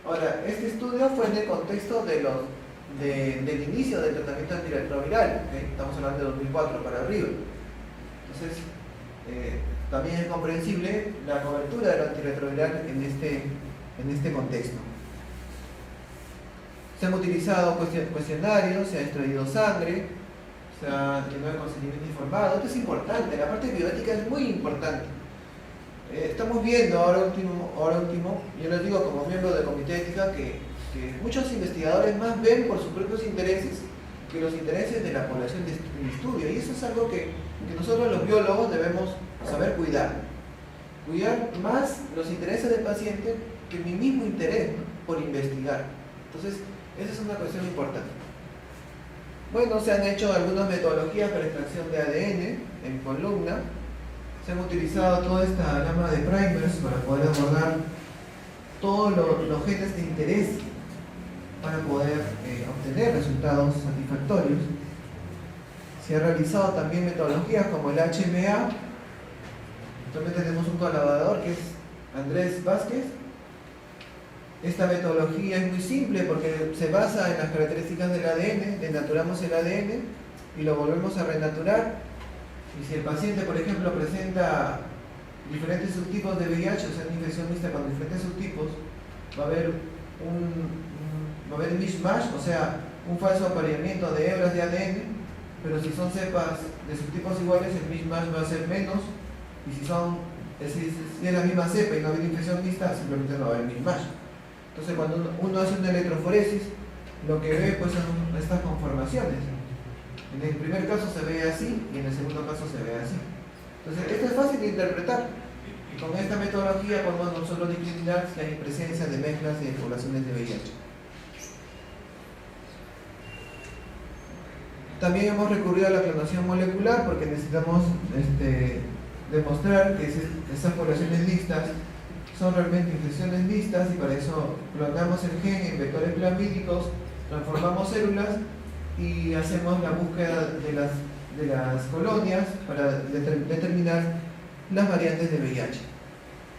Ahora, este estudio fue en el contexto del inicio del tratamiento antirretroviral, ¿okay? Estamos hablando de 2004 para arriba. Entonces, también es comprensible la cobertura del antirretroviral en este contexto. Se han utilizado cuestionarios, se ha extraído sangre, se ha llenado el consentimiento informado. Esto es importante, la parte bioética es muy importante. Estamos viendo ahora último, yo les digo como miembro del comité de ética, que muchos investigadores más ven por sus propios intereses que los intereses de la población de estudio, y eso es algo que nosotros los biólogos debemos saber cuidar más los intereses del paciente que mi mismo interés, ¿no?, por investigar. Entonces, esa es una cuestión importante. Bueno, se han hecho algunas metodologías para extracción de ADN en columna. Se han utilizado toda esta gama de primers para poder abordar todos los genes de interés para poder obtener resultados satisfactorios. Se ha realizado también metodologías como el HMA. También tenemos un colaborador que es Andrés Vázquez. Esta metodología es muy simple porque se basa en las características del ADN, denaturamos el ADN y lo volvemos a renaturar. Y si el paciente, por ejemplo, presenta diferentes subtipos de VIH, o sea, una infección mixta con diferentes subtipos, va a haber un mismatch, o sea, un falso apareamiento de hebras de ADN, pero si son cepas de subtipos iguales, el mismatch va a ser menos, y si es la misma cepa y no ha habido infección mixta, simplemente no va a haber mismatch. Entonces, cuando uno hace una electroforesis, lo que ve pues son estas conformaciones. En el primer caso se ve así y en el segundo caso se ve así. Entonces, esto es fácil de interpretar. Y con esta metodología podemos nosotros discriminar si hay presencia de mezclas de poblaciones de VIH. También hemos recurrido a la clonación molecular porque necesitamos demostrar que esas poblaciones mixtas son realmente infecciones mixtas, y para eso clonamos el gen en vectores plasmídicos, transformamos células y hacemos la búsqueda de las colonias para determinar las variantes de VIH.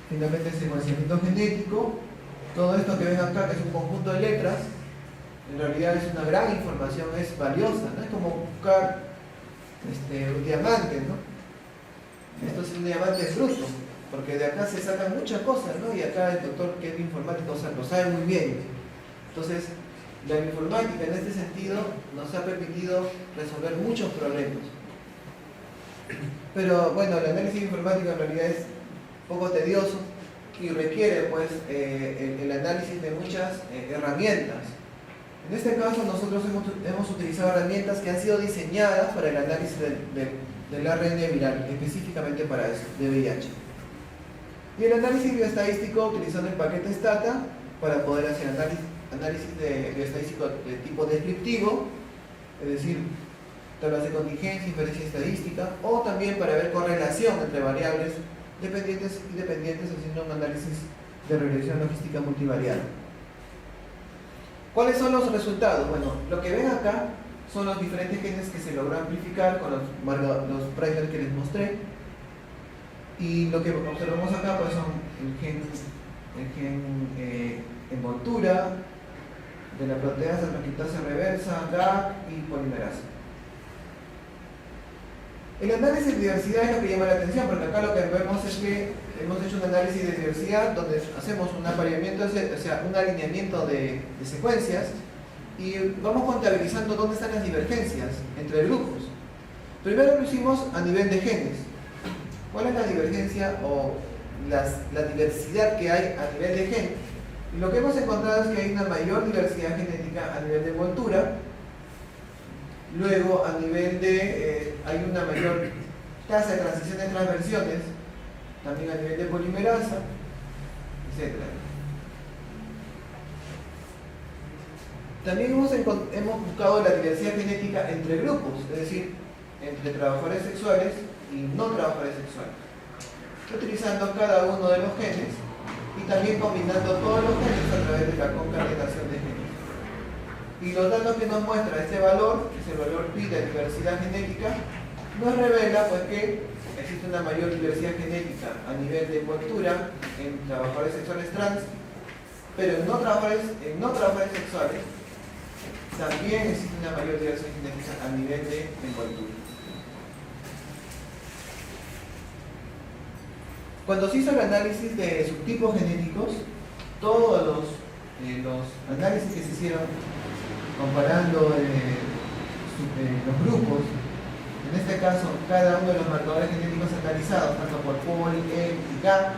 Finalmente, el secuenciamiento genético, todo esto que ven acá, que es un conjunto de letras, en realidad es una gran información, es valiosa, ¿no? Es como buscar un diamante, ¿no? Esto es un diamante bruto, porque de acá se sacan muchas cosas, ¿no? Y acá el doctor que es informático lo sabe muy bien. Entonces, la informática en este sentido nos ha permitido resolver muchos problemas. Pero bueno, el análisis informático en realidad es un poco tedioso y requiere pues el análisis de muchas herramientas. En este caso nosotros hemos utilizado herramientas que han sido diseñadas para el análisis del ARN viral, específicamente para eso, de VIH. Y el análisis bioestadístico utilizando el paquete STATA para poder hacer análisis de bioestadístico de tipo descriptivo, es decir, tablas de contingencia, inferencia estadística, o también para ver correlación entre variables dependientes y dependientes haciendo un análisis de regresión logística multivariada. ¿Cuáles son los resultados? Bueno, lo que ven acá son los diferentes genes que se logró amplificar con los primers que les mostré. Y lo que observamos acá pues son el gen envoltura, de la proteasa, transcriptasa reversa, GAC y polimerasa. El análisis de diversidad es lo que llama la atención, porque acá lo que vemos es que hemos hecho un análisis de diversidad donde hacemos un apareamiento, o sea, un alineamiento de secuencias, y vamos contabilizando dónde están las divergencias entre grupos. Primero lo hicimos a nivel de genes. ¿Cuál es la divergencia o la diversidad que hay a nivel de gen? Y lo que hemos encontrado es que hay una mayor diversidad genética a nivel de envoltura. Luego, a nivel de, hay una mayor tasa de transición de transversiones, también a nivel de polimerasa, etc. También hemos buscado la diversidad genética entre grupos, es decir, entre trabajadores sexuales y no trabajadores sexuales, utilizando cada uno de los genes y también combinando todos los genes a través de la concatenación de genes. Y los datos que nos muestra este valor, que es el valor pi de diversidad genética, nos revela pues que existe una mayor diversidad genética a nivel de envoltura en trabajadores sexuales trans, pero en no trabajadores sexuales también existe una mayor diversidad genética a nivel de envoltura. Cuando se hizo el análisis de subtipos genéticos, todos los análisis que se hicieron comparando los grupos, en este caso cada uno de los marcadores genéticos analizados, tanto por Paul, E y K,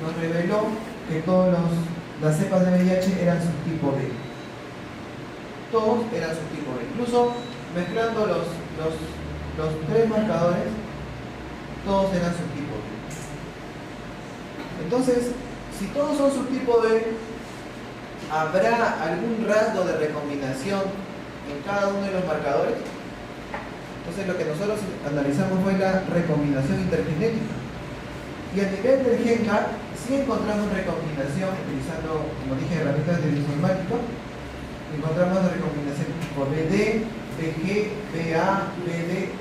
nos reveló que todas las cepas de VIH eran subtipo B. Todos eran subtipo B. Incluso mezclando los tres marcadores, todos eran subtipo B. Entonces, si todos son subtipo B, ¿habrá algún rasgo de recombinación en cada uno de los marcadores? Entonces lo que nosotros analizamos fue la recombinación intergenética. Y a nivel del GenCat, sí encontramos recombinación utilizando, como dije, herramientas de bioinformática. Encontramos recombinación tipo BD, BG, BA, BD.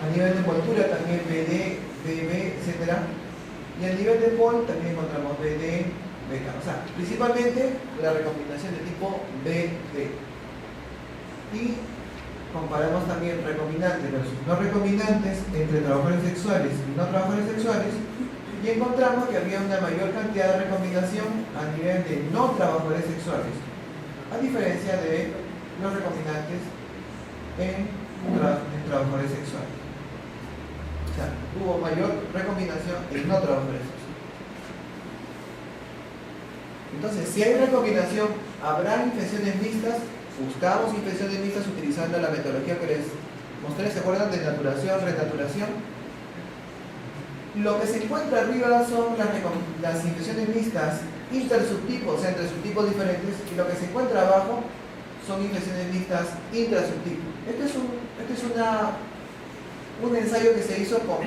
A nivel de envoltura también BD, BB, etc. Y a nivel de POL también encontramos BD, BK. O sea, principalmente la recombinación de tipo BD. Y comparamos también recombinantes versus no recombinantes entre trabajadores sexuales y no trabajadores sexuales y encontramos que había una mayor cantidad de recombinación a nivel de no trabajadores sexuales, a diferencia de los recombinantes en trabajadores sexuales. O sea, hubo mayor recombinación en no trabajadores sexuales. Entonces, si hay recombinación, ¿habrá infecciones mixtas? Buscamos infecciones mixtas utilizando la metodología que les mostré, ¿se acuerdan? De naturación, renaturación. Lo que se encuentra arriba son las infecciones mixtas intersubtipos, o sea, entre subtipos diferentes, y lo que se encuentra abajo son infecciones mixtas intrasubtipos. Este es un ensayo que se hizo con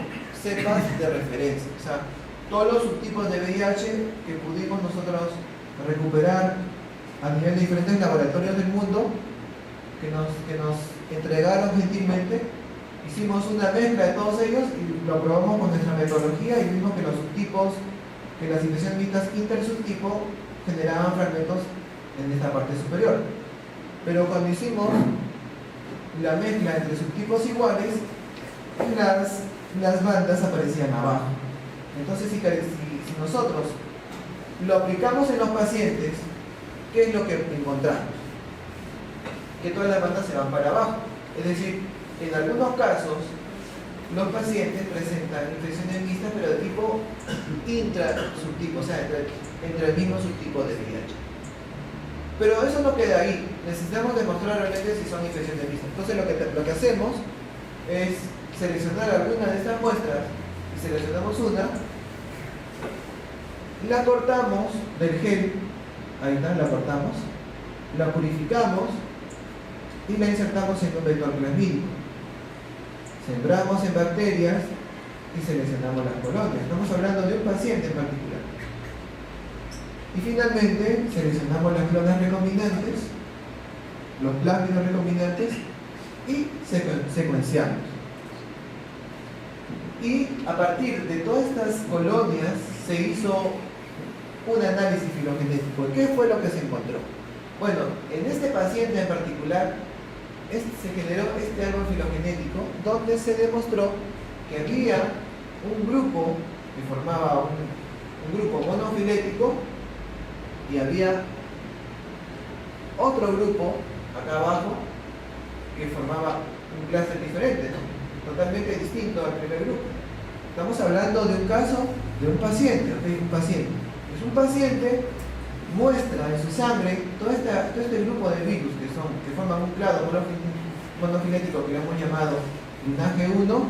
cepas de referencia, o sea, todos los subtipos de VIH que pudimos nosotros recuperar a nivel de diferentes laboratorios del mundo que nos entregaron gentilmente. Hicimos una mezcla de todos ellos y lo probamos con nuestra metodología y vimos que los subtipos, que las infecciones mixtas intersubtipo generaban fragmentos en esta parte superior. Pero cuando hicimos la mezcla entre subtipos iguales, las bandas aparecían abajo. Entonces, si nosotros lo aplicamos en los pacientes, ¿qué es lo que encontramos? Que todas las bandas se van para abajo. Es decir, en algunos casos, los pacientes presentan infecciones mixtas, pero de tipo intrasubtipo, o sea, entre el mismo subtipo de VIH. Pero eso no queda ahí. Necesitamos demostrar realmente si son infecciones mixtas. Entonces, lo que hacemos es seleccionar alguna de estas muestras, y seleccionamos una, la cortamos del gel. Ahí está, la cortamos, la purificamos y la insertamos en un vector plasmídico. Sembramos en bacterias y seleccionamos las colonias. Estamos hablando de un paciente en particular. Y finalmente seleccionamos las clonas recombinantes, los plásmidos recombinantes y secuenciamos. Y a partir de todas estas colonias se hizo un análisis filogenético. ¿Qué fue lo que se encontró? Bueno, en este paciente en particular se generó este árbol filogenético donde se demostró que había un grupo que formaba un grupo monofilético y había otro grupo acá abajo que formaba un clúster diferente, ¿no? Totalmente distinto al primer grupo. Estamos hablando de un caso de un paciente, ¿okay? Un paciente. Es un paciente, muestra en su sangre todo este grupo de virus que forman un clado monofilético que lo hemos llamado linaje 1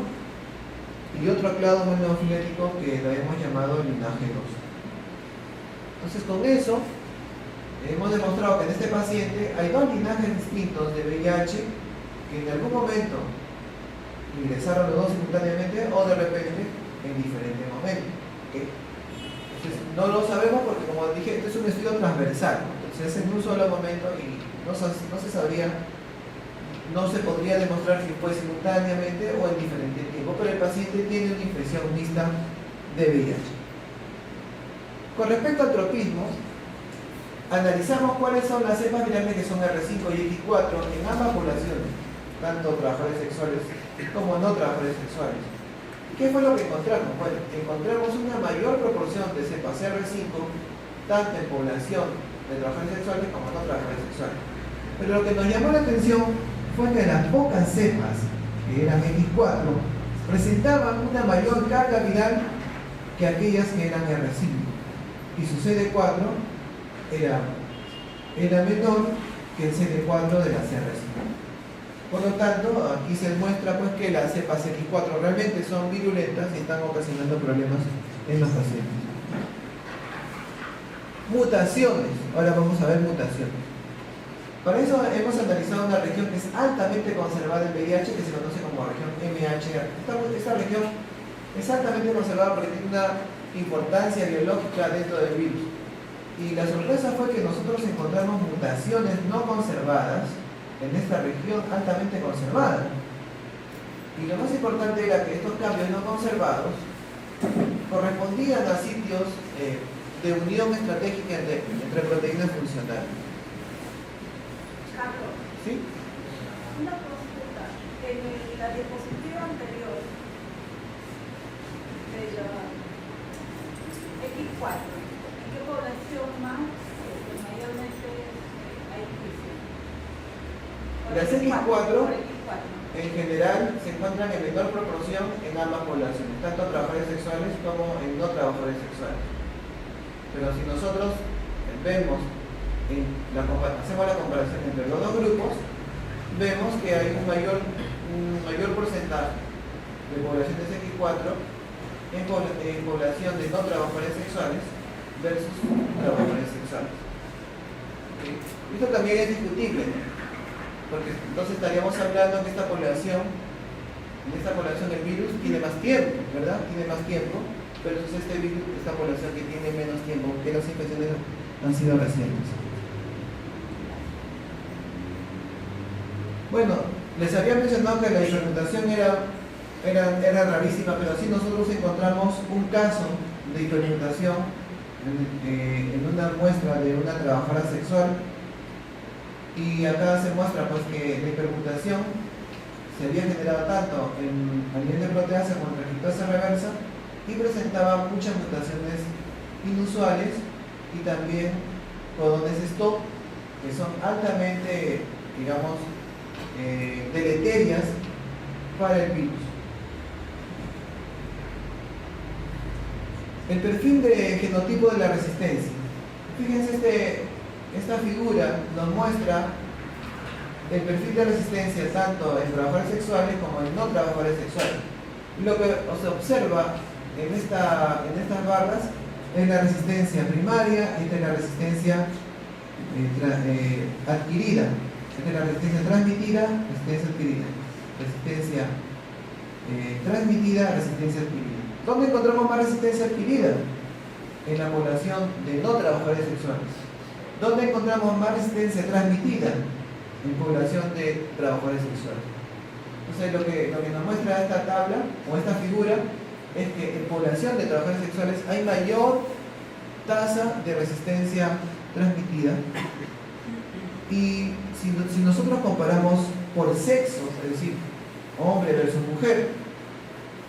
y otro clado monofilético que lo hemos llamado linaje 2. Entonces, con eso hemos demostrado que en este paciente hay dos linajes distintos de VIH que en algún momento ingresaron los dos simultáneamente o de repente en diferentes momentos. ¿Okay? Entonces, no lo sabemos porque, como dije, este es un estudio transversal, se hace en un solo momento y no se sabría, no se podría demostrar si fue simultáneamente o en diferente tiempo, pero el paciente tiene una infección mixta de VIH. Con respecto al tropismo, analizamos cuáles son las cepas virales que son R5 y X4 en ambas poblaciones, tanto trabajadores sexuales como no trabajadores sexuales. ¿Qué fue lo que encontramos? Bueno, encontramos una mayor proporción de cepas R5 tanto en población de trabajadores sexuales como no trabajadores sexuales. Pero lo que nos llamó la atención fue que las pocas cepas, que eran X4, presentaban una mayor carga viral que aquellas que eran R5. Y su CD4 era menor que el CD4 de las R5. Por lo tanto, aquí se muestra pues, que las cepas X4 realmente son virulentas y están ocasionando problemas en los pacientes. Mutaciones. Ahora vamos a ver mutaciones. Para eso hemos analizado una región que es altamente conservada en VIH, que se conoce como región MHR. Esta región es altamente conservada porque tiene una importancia biológica dentro del virus. Y la sorpresa fue que nosotros encontramos mutaciones no conservadas en esta región altamente conservada. Y lo más importante era que estos cambios no conservados correspondían a sitios de unión estratégica entre proteínas funcionales. Carlos, ¿Sí? una consulta. En la diapositiva anterior de la X4, ¿en qué población más mayormente hay crisis? Las X4 X4. en general se encuentran en menor proporción en ambas poblaciones, tanto trabajadores sexuales como en no trabajadores sexuales. Pero si nosotros hacemos la comparación entre los dos grupos, vemos que hay un mayor porcentaje de poblaciones X4 en población de no trabajadores sexuales versus trabajadores sexuales. ¿Okay? Esto también es discutible, ¿no? Porque entonces estaríamos hablando que esta población el virus tiene más tiempo, ¿verdad? Tiene más tiempo versus esta población que tiene menos tiempo, que las infecciones han sido recientes. Bueno, les había mencionado que la hipermutación era rarísima, pero sí nosotros encontramos un caso de hipermutación en una muestra de una trabajadora sexual. Y acá se muestra pues, que la hipermutación se había generado tanto a nivel de proteasa como en transcriptasa reversa y presentaba muchas mutaciones inusuales y también codones stop que son altamente, digamos, deleterias para el virus. El perfil de genotipo de la resistencia. Fíjense, esta figura nos muestra el perfil de resistencia tanto en trabajadores sexuales como en no trabajadores sexuales. Lo que se observa en estas barras es la resistencia primaria, esta es la resistencia adquirida, esta es la resistencia transmitida, resistencia adquirida, resistencia transmitida, resistencia adquirida. ¿Dónde encontramos más resistencia adquirida? En la población de no trabajadores sexuales. ¿Dónde encontramos más resistencia transmitida? En población de trabajadores sexuales. Entonces lo que nos muestra esta tabla o esta figura es que en población de trabajadores sexuales hay mayor tasa de resistencia transmitida. Y si nosotros comparamos por sexo, es decir, hombre versus mujer,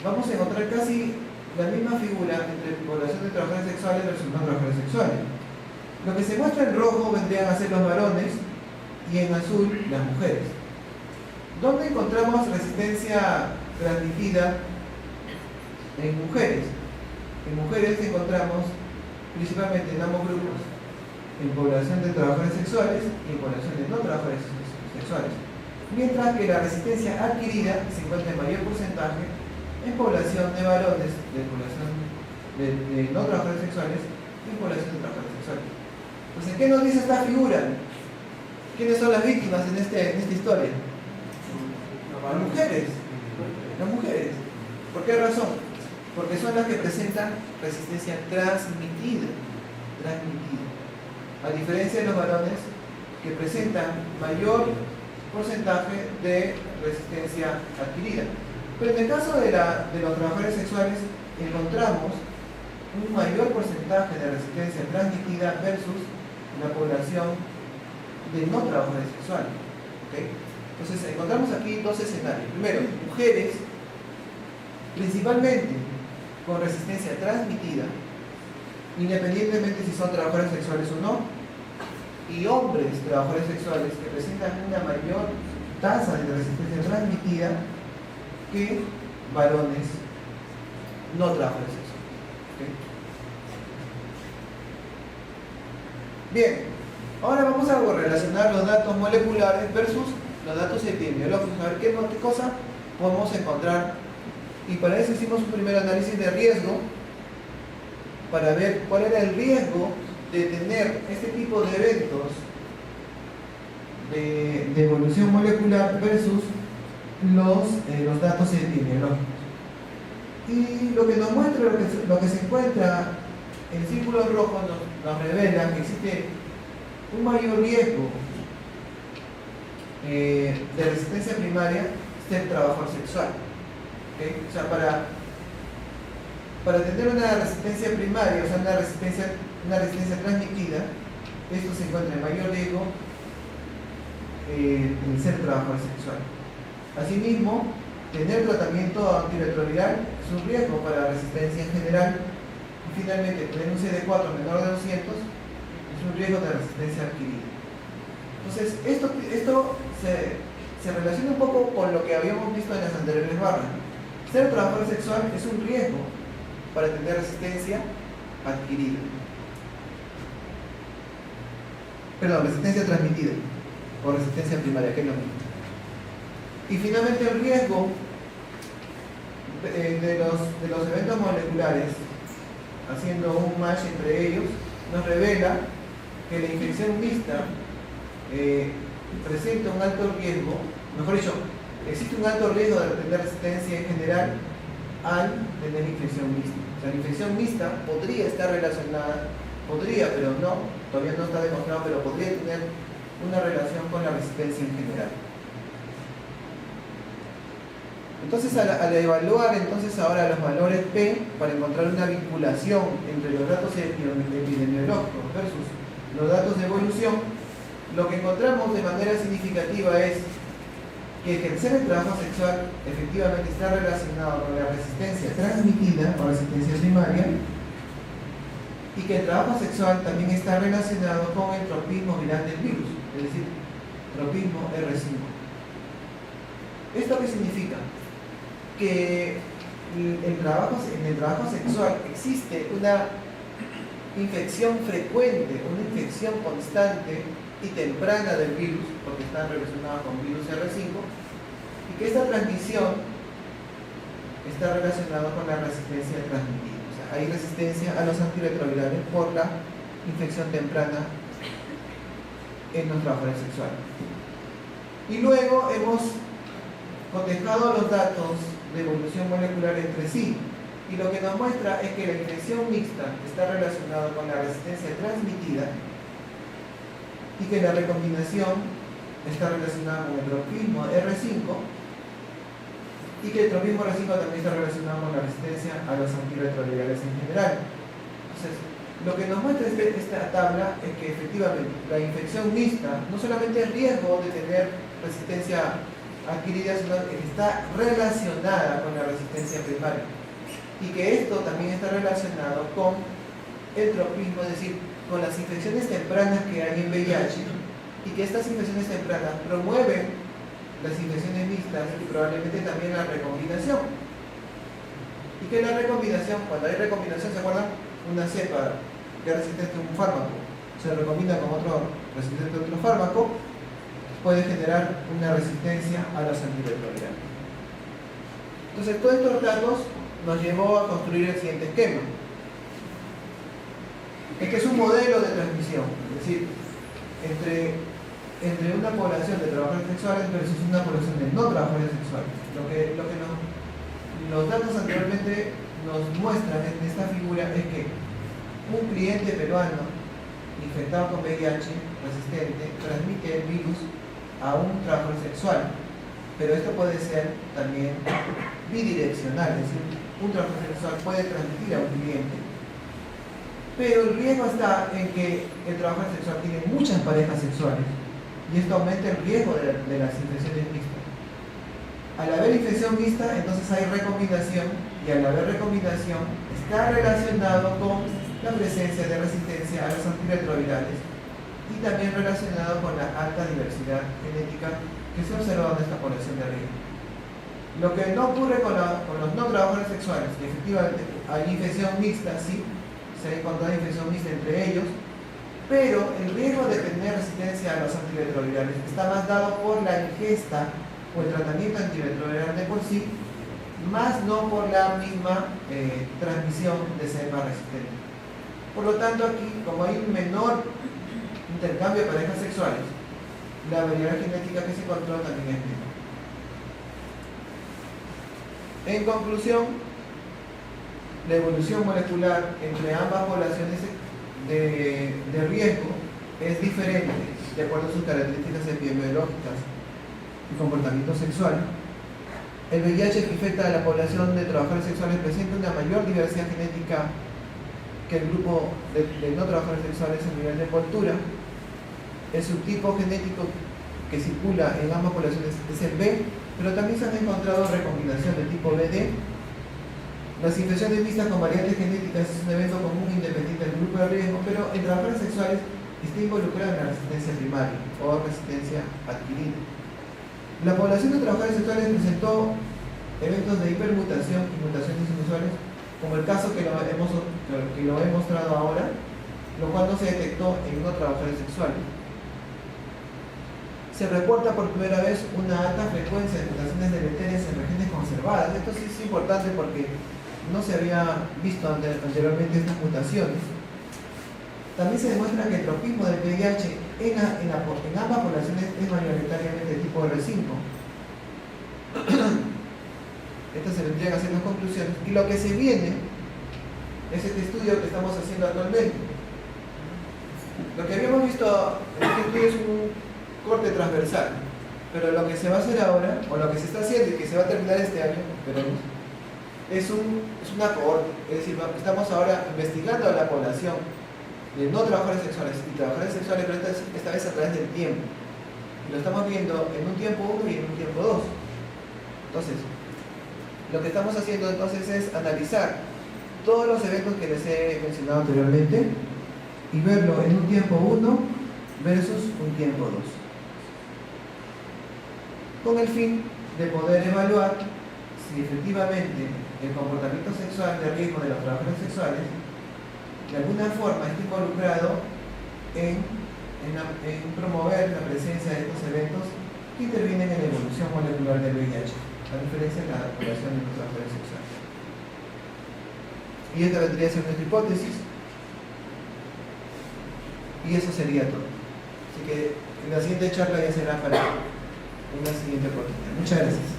vamos a encontrar casi la misma figura entre población de trabajadores sexuales versus no trabajadores sexuales. Lo que se muestra en rojo vendrían a ser los varones y en azul las mujeres. ¿Dónde encontramos resistencia transmitida? En mujeres. En mujeres encontramos principalmente en ambos grupos, en población de trabajadores sexuales y en población de no trabajadores sexuales. Mientras que la resistencia adquirida se encuentra en mayor porcentaje en población de varones, de no trabajadores sexuales y en población de trabajadores sexuales. Entonces, ¿qué nos dice esta figura? ¿Quiénes son las víctimas en esta historia? Las mujeres. Las mujeres. ¿Por qué razón? porque son las que presentan resistencia transmitida. A diferencia de los varones que presentan mayor porcentaje de resistencia adquirida. Pero en el caso de los trabajadores sexuales encontramos un mayor porcentaje de resistencia transmitida versus la población de no trabajadores sexuales. ¿Okay? Entonces encontramos aquí dos escenarios. Primero, mujeres principalmente con resistencia transmitida, independientemente si son trabajadores sexuales o no, y hombres trabajadores sexuales que presentan una mayor tasa de resistencia transmitida que varones no trabajadores sexuales. ¿Okay? Bien, ahora vamos a relacionar los datos moleculares versus los datos epidemiológicos, a ver qué cosa podemos encontrar. Y para eso hicimos un primer análisis de riesgo para ver cuál era el riesgo de tener este tipo de eventos de evolución molecular versus los datos epidemiológicos. Y lo que nos muestra, lo que se encuentra en círculos rojos nos revela que existe un mayor riesgo de resistencia primaria del trabajador sexual. ¿Okay? O sea, para tener una resistencia primaria, o sea, una resistencia transmitida, esto se encuentra en mayor riesgo en ser trabajador sexual. Asimismo, tener tratamiento antirretroviral es un riesgo para la resistencia en general. Y finalmente, tener un CD4 menor de 200 es un riesgo de resistencia adquirida. Entonces, esto se relaciona un poco con lo que habíamos visto en las anteriores barras. Ser trabajador sexual es un riesgo para tener resistencia adquirida. Perdón, resistencia transmitida o resistencia primaria, que es lo mismo. Y finalmente el riesgo de los eventos moleculares, haciendo un match entre ellos, nos revela que la infección mixta presenta un alto riesgo, mejor dicho, existe un alto riesgo de tener resistencia en general al tener infección mixta. O sea, la infección mixta podría estar relacionada, pero no, todavía no está demostrado, pero podría tener una relación con la resistencia en general. Entonces, al evaluar entonces ahora los valores P para encontrar una vinculación entre los datos epidemiológicos versus los datos de evolución, lo que encontramos de manera significativa es que ejercer el trabajo sexual efectivamente está relacionado con la resistencia transmitida o resistencia primaria, y que el trabajo sexual también está relacionado con el tropismo viral del virus, es decir, tropismo R5. ¿Esto qué significa? Que en el trabajo sexual existe una infección frecuente, una infección constante y temprana del virus, porque están relacionados con virus R5, y que esta transmisión está relacionada con la resistencia transmitida. O sea, hay resistencia a los antirretrovirales por la infección temprana en los trabajadores sexuales. Y luego hemos cotejado los datos de evolución molecular entre sí, y lo que nos muestra es que la infección mixta está relacionada con la resistencia transmitida y que la recombinación está relacionada con el tropismo R5 y que el tropismo R5 también está relacionado con la resistencia a los antirretrovirales en general. Entonces, lo que nos muestra esta tabla es que efectivamente la infección mixta no solamente es riesgo de tener resistencia adquirida, sino que está relacionada con la resistencia primaria, y que esto también está relacionado con el tropismo, es decir, con las infecciones tempranas que hay en VIH, y que estas infecciones tempranas promueven las infecciones mixtas y probablemente también la recombinación. Y que la recombinación, cuando hay recombinación, ¿se acuerdan? Una cepa que es resistente a un fármaco se recombina con otro resistente a otro fármaco, puede generar una resistencia a los antirretrovirales. Entonces, todos estos datos nos llevó a construir el siguiente esquema. Este es un modelo de transmisión, es decir, entre una población de trabajadores sexuales versus una población de no trabajadores sexuales. Los datos anteriormente nos muestran en esta figura es que un cliente peruano infectado con VIH resistente transmite el virus a un trabajador sexual, pero esto puede ser también bidireccional, es decir, un trabajador sexual puede transmitir a un cliente, pero el riesgo está en que el trabajador sexual tiene muchas parejas sexuales y esto aumenta el riesgo de las infecciones mixtas. Al haber infección mixta, entonces hay recombinación, y al haber recombinación está relacionado con la presencia de resistencia a los antirretrovirales y también relacionado con la alta diversidad genética que se ha observado en esta población de riesgo. Lo que no ocurre con los no trabajadores sexuales, que efectivamente hay infección mixta, sí, se ha encontrado infección mixta entre ellos, pero el riesgo de tener resistencia a los antirretrovirales está más dado por la ingesta o el tratamiento antirretroviral de por sí, más no por la misma transmisión de cepa resistente. Por lo tanto, aquí, como hay un menor intercambio de parejas sexuales, la variabilidad genética que se controla también es menor. En conclusión, la evolución molecular entre ambas poblaciones de riesgo es diferente de acuerdo a sus características epidemiológicas y comportamiento sexual. El VIH que infecta a la población de trabajadores sexuales presenta una mayor diversidad genética que el grupo de no trabajadores sexuales a nivel de envoltura. El subtipo genético que circula en ambas poblaciones es el B, pero también se han encontrado recombinación de tipo BD. Las infecciones mixtas con variantes genéticas es un evento común independiente del grupo de riesgo, pero en trabajadores sexuales está involucrada en la resistencia primaria o resistencia adquirida. La población de trabajadores sexuales presentó eventos de hipermutación y mutaciones inusuales, como el caso que lo he mostrado ahora, lo cual no se detectó en no trabajadores sexuales. Se reporta por primera vez una alta frecuencia de mutaciones deleterias en regiones conservadas. Esto sí es importante porque no se había visto anteriormente estas mutaciones. También se demuestra que el tropismo del VIH en ambas poblaciones es mayoritariamente de tipo R5. Estas se vendrían a ser las conclusiones. Y lo que se viene es este estudio que estamos haciendo actualmente. Lo que habíamos visto en este estudio es un corte transversal, pero lo que se va a hacer ahora, o lo que se está haciendo y que se va a terminar este año, esperemos, es una cohorte. Es decir, estamos ahora investigando a la población de no trabajadores sexuales y trabajadores sexuales, pero esta vez a través del tiempo. Y lo estamos viendo en un tiempo 1 y en un tiempo 2. Entonces, lo que estamos haciendo entonces es analizar todos los eventos que les he mencionado anteriormente y verlo en un tiempo 1 versus un tiempo 2, con el fin de poder evaluar si efectivamente el comportamiento sexual de riesgo de los trabajadores sexuales de alguna forma está involucrado en promover la presencia de estos eventos que intervienen en la evolución molecular del VIH, a diferencia de la población de los trabajadores sexuales. Y esta vendría a ser nuestra hipótesis, y eso sería todo. Así que en la siguiente charla ya será para una siguiente oportunidad. Muchas gracias.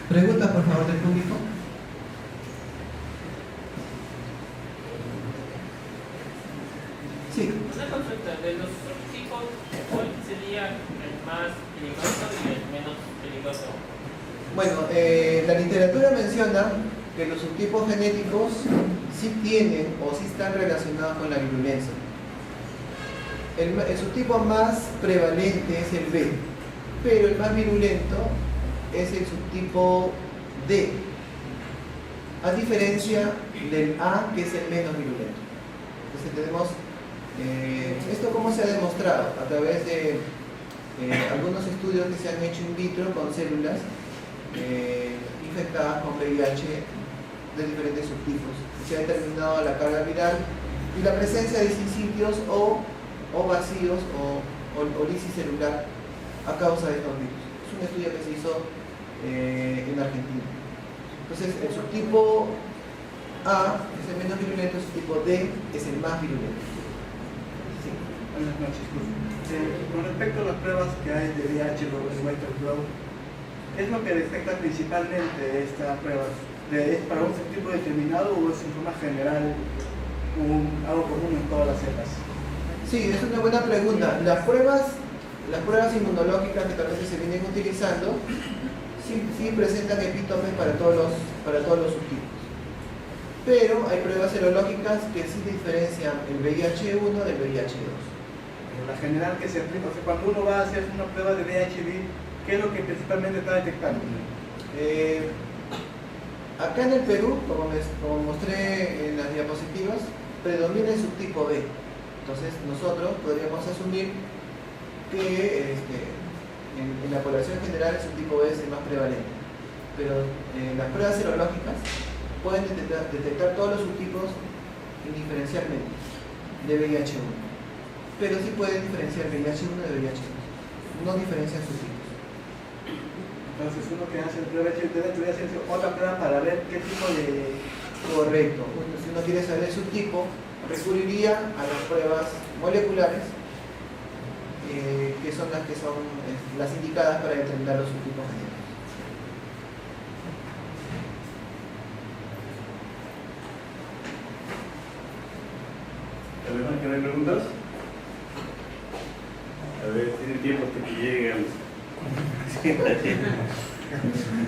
Preguntas, por favor, del público. Sí. Una consulta, de los subtipos, ¿cuál sería el más peligroso y el menos peligroso? Bueno, la literatura menciona que los subtipos genéticos sí tienen o sí están relacionados con la virulencia. El subtipo más prevalente es el B, pero el más virulento es el subtipo D, a diferencia del A, que es el menos virulento. Entonces tenemos esto, cómo se ha demostrado a través de algunos estudios que se han hecho in vitro con células infectadas con VIH de diferentes subtipos. Se ha determinado la carga viral y la presencia de sitios o vacíos o lisis celular a causa de estos virus. Es un estudio que se hizo en Argentina. Entonces, el subtipo A es el menos virulento, el subtipo D es el más virulento. Sí. Buenas noches. Con respecto a las pruebas que hay de VIH o de White Blood, ¿qué es lo que detecta principalmente esta prueba? ¿Es para un tipo determinado o es en forma general algo común en todas las cepas? Sí, es una buena pregunta. Las pruebas inmunológicas que también se vienen utilizando sí presentan epítomes para todos los subtipos. Pero hay pruebas serológicas que sí diferencian el VIH-1 del VIH-2. La general que se aplica, o sea, cuando uno va a hacer una prueba de VIH-B, ¿qué es lo que principalmente está detectando? Acá en el Perú, como mostré en las diapositivas, predomina el subtipo B. Entonces nosotros podríamos asumir que en la población general el subtipo B es el más prevalente. Pero las pruebas serológicas pueden detectar todos los subtipos indiferencialmente de VIH-1. Pero sí pueden diferenciar VIH-1 de VIH-2. No diferencian subtipos. Entonces uno que hace el prueba debería hacer otra prueba para ver qué tipo de... Correcto. Si uno quiere saber el subtipo, recurriría a las pruebas moleculares, que son las indicadas para determinar los subtipos genéticos. ¿Además que no hay preguntas? A ver, tiene tiempo hasta que lleguen.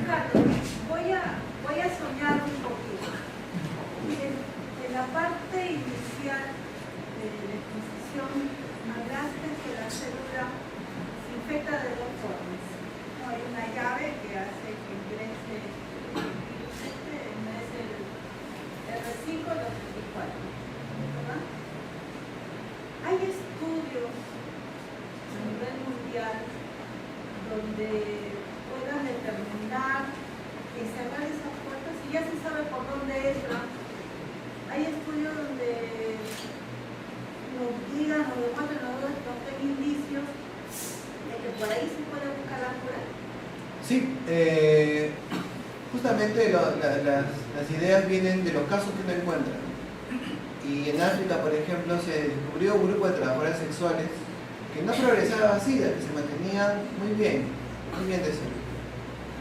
Carlos, voy a soñar un poquito. En la parte inicial de la exposición hablaste que la célula se infecta de dos formas. No, hay una llave que hace que ingrese el virus no es el R5 o el R4, ¿verdad? Hay estudios a nivel mundial donde puedan determinar y cerrar esas puertas y ya se sabe por dónde entra. Hay estudios donde nos digan o demuestren o nos den indicios de que por ahí se puede buscar la cura. Sí, justamente las ideas vienen de los casos que uno encuentra. Y en África, por ejemplo, se descubrió un grupo de trabajadoras sexuales que no progresaba a SIDA, que se mantenían muy bien de salud.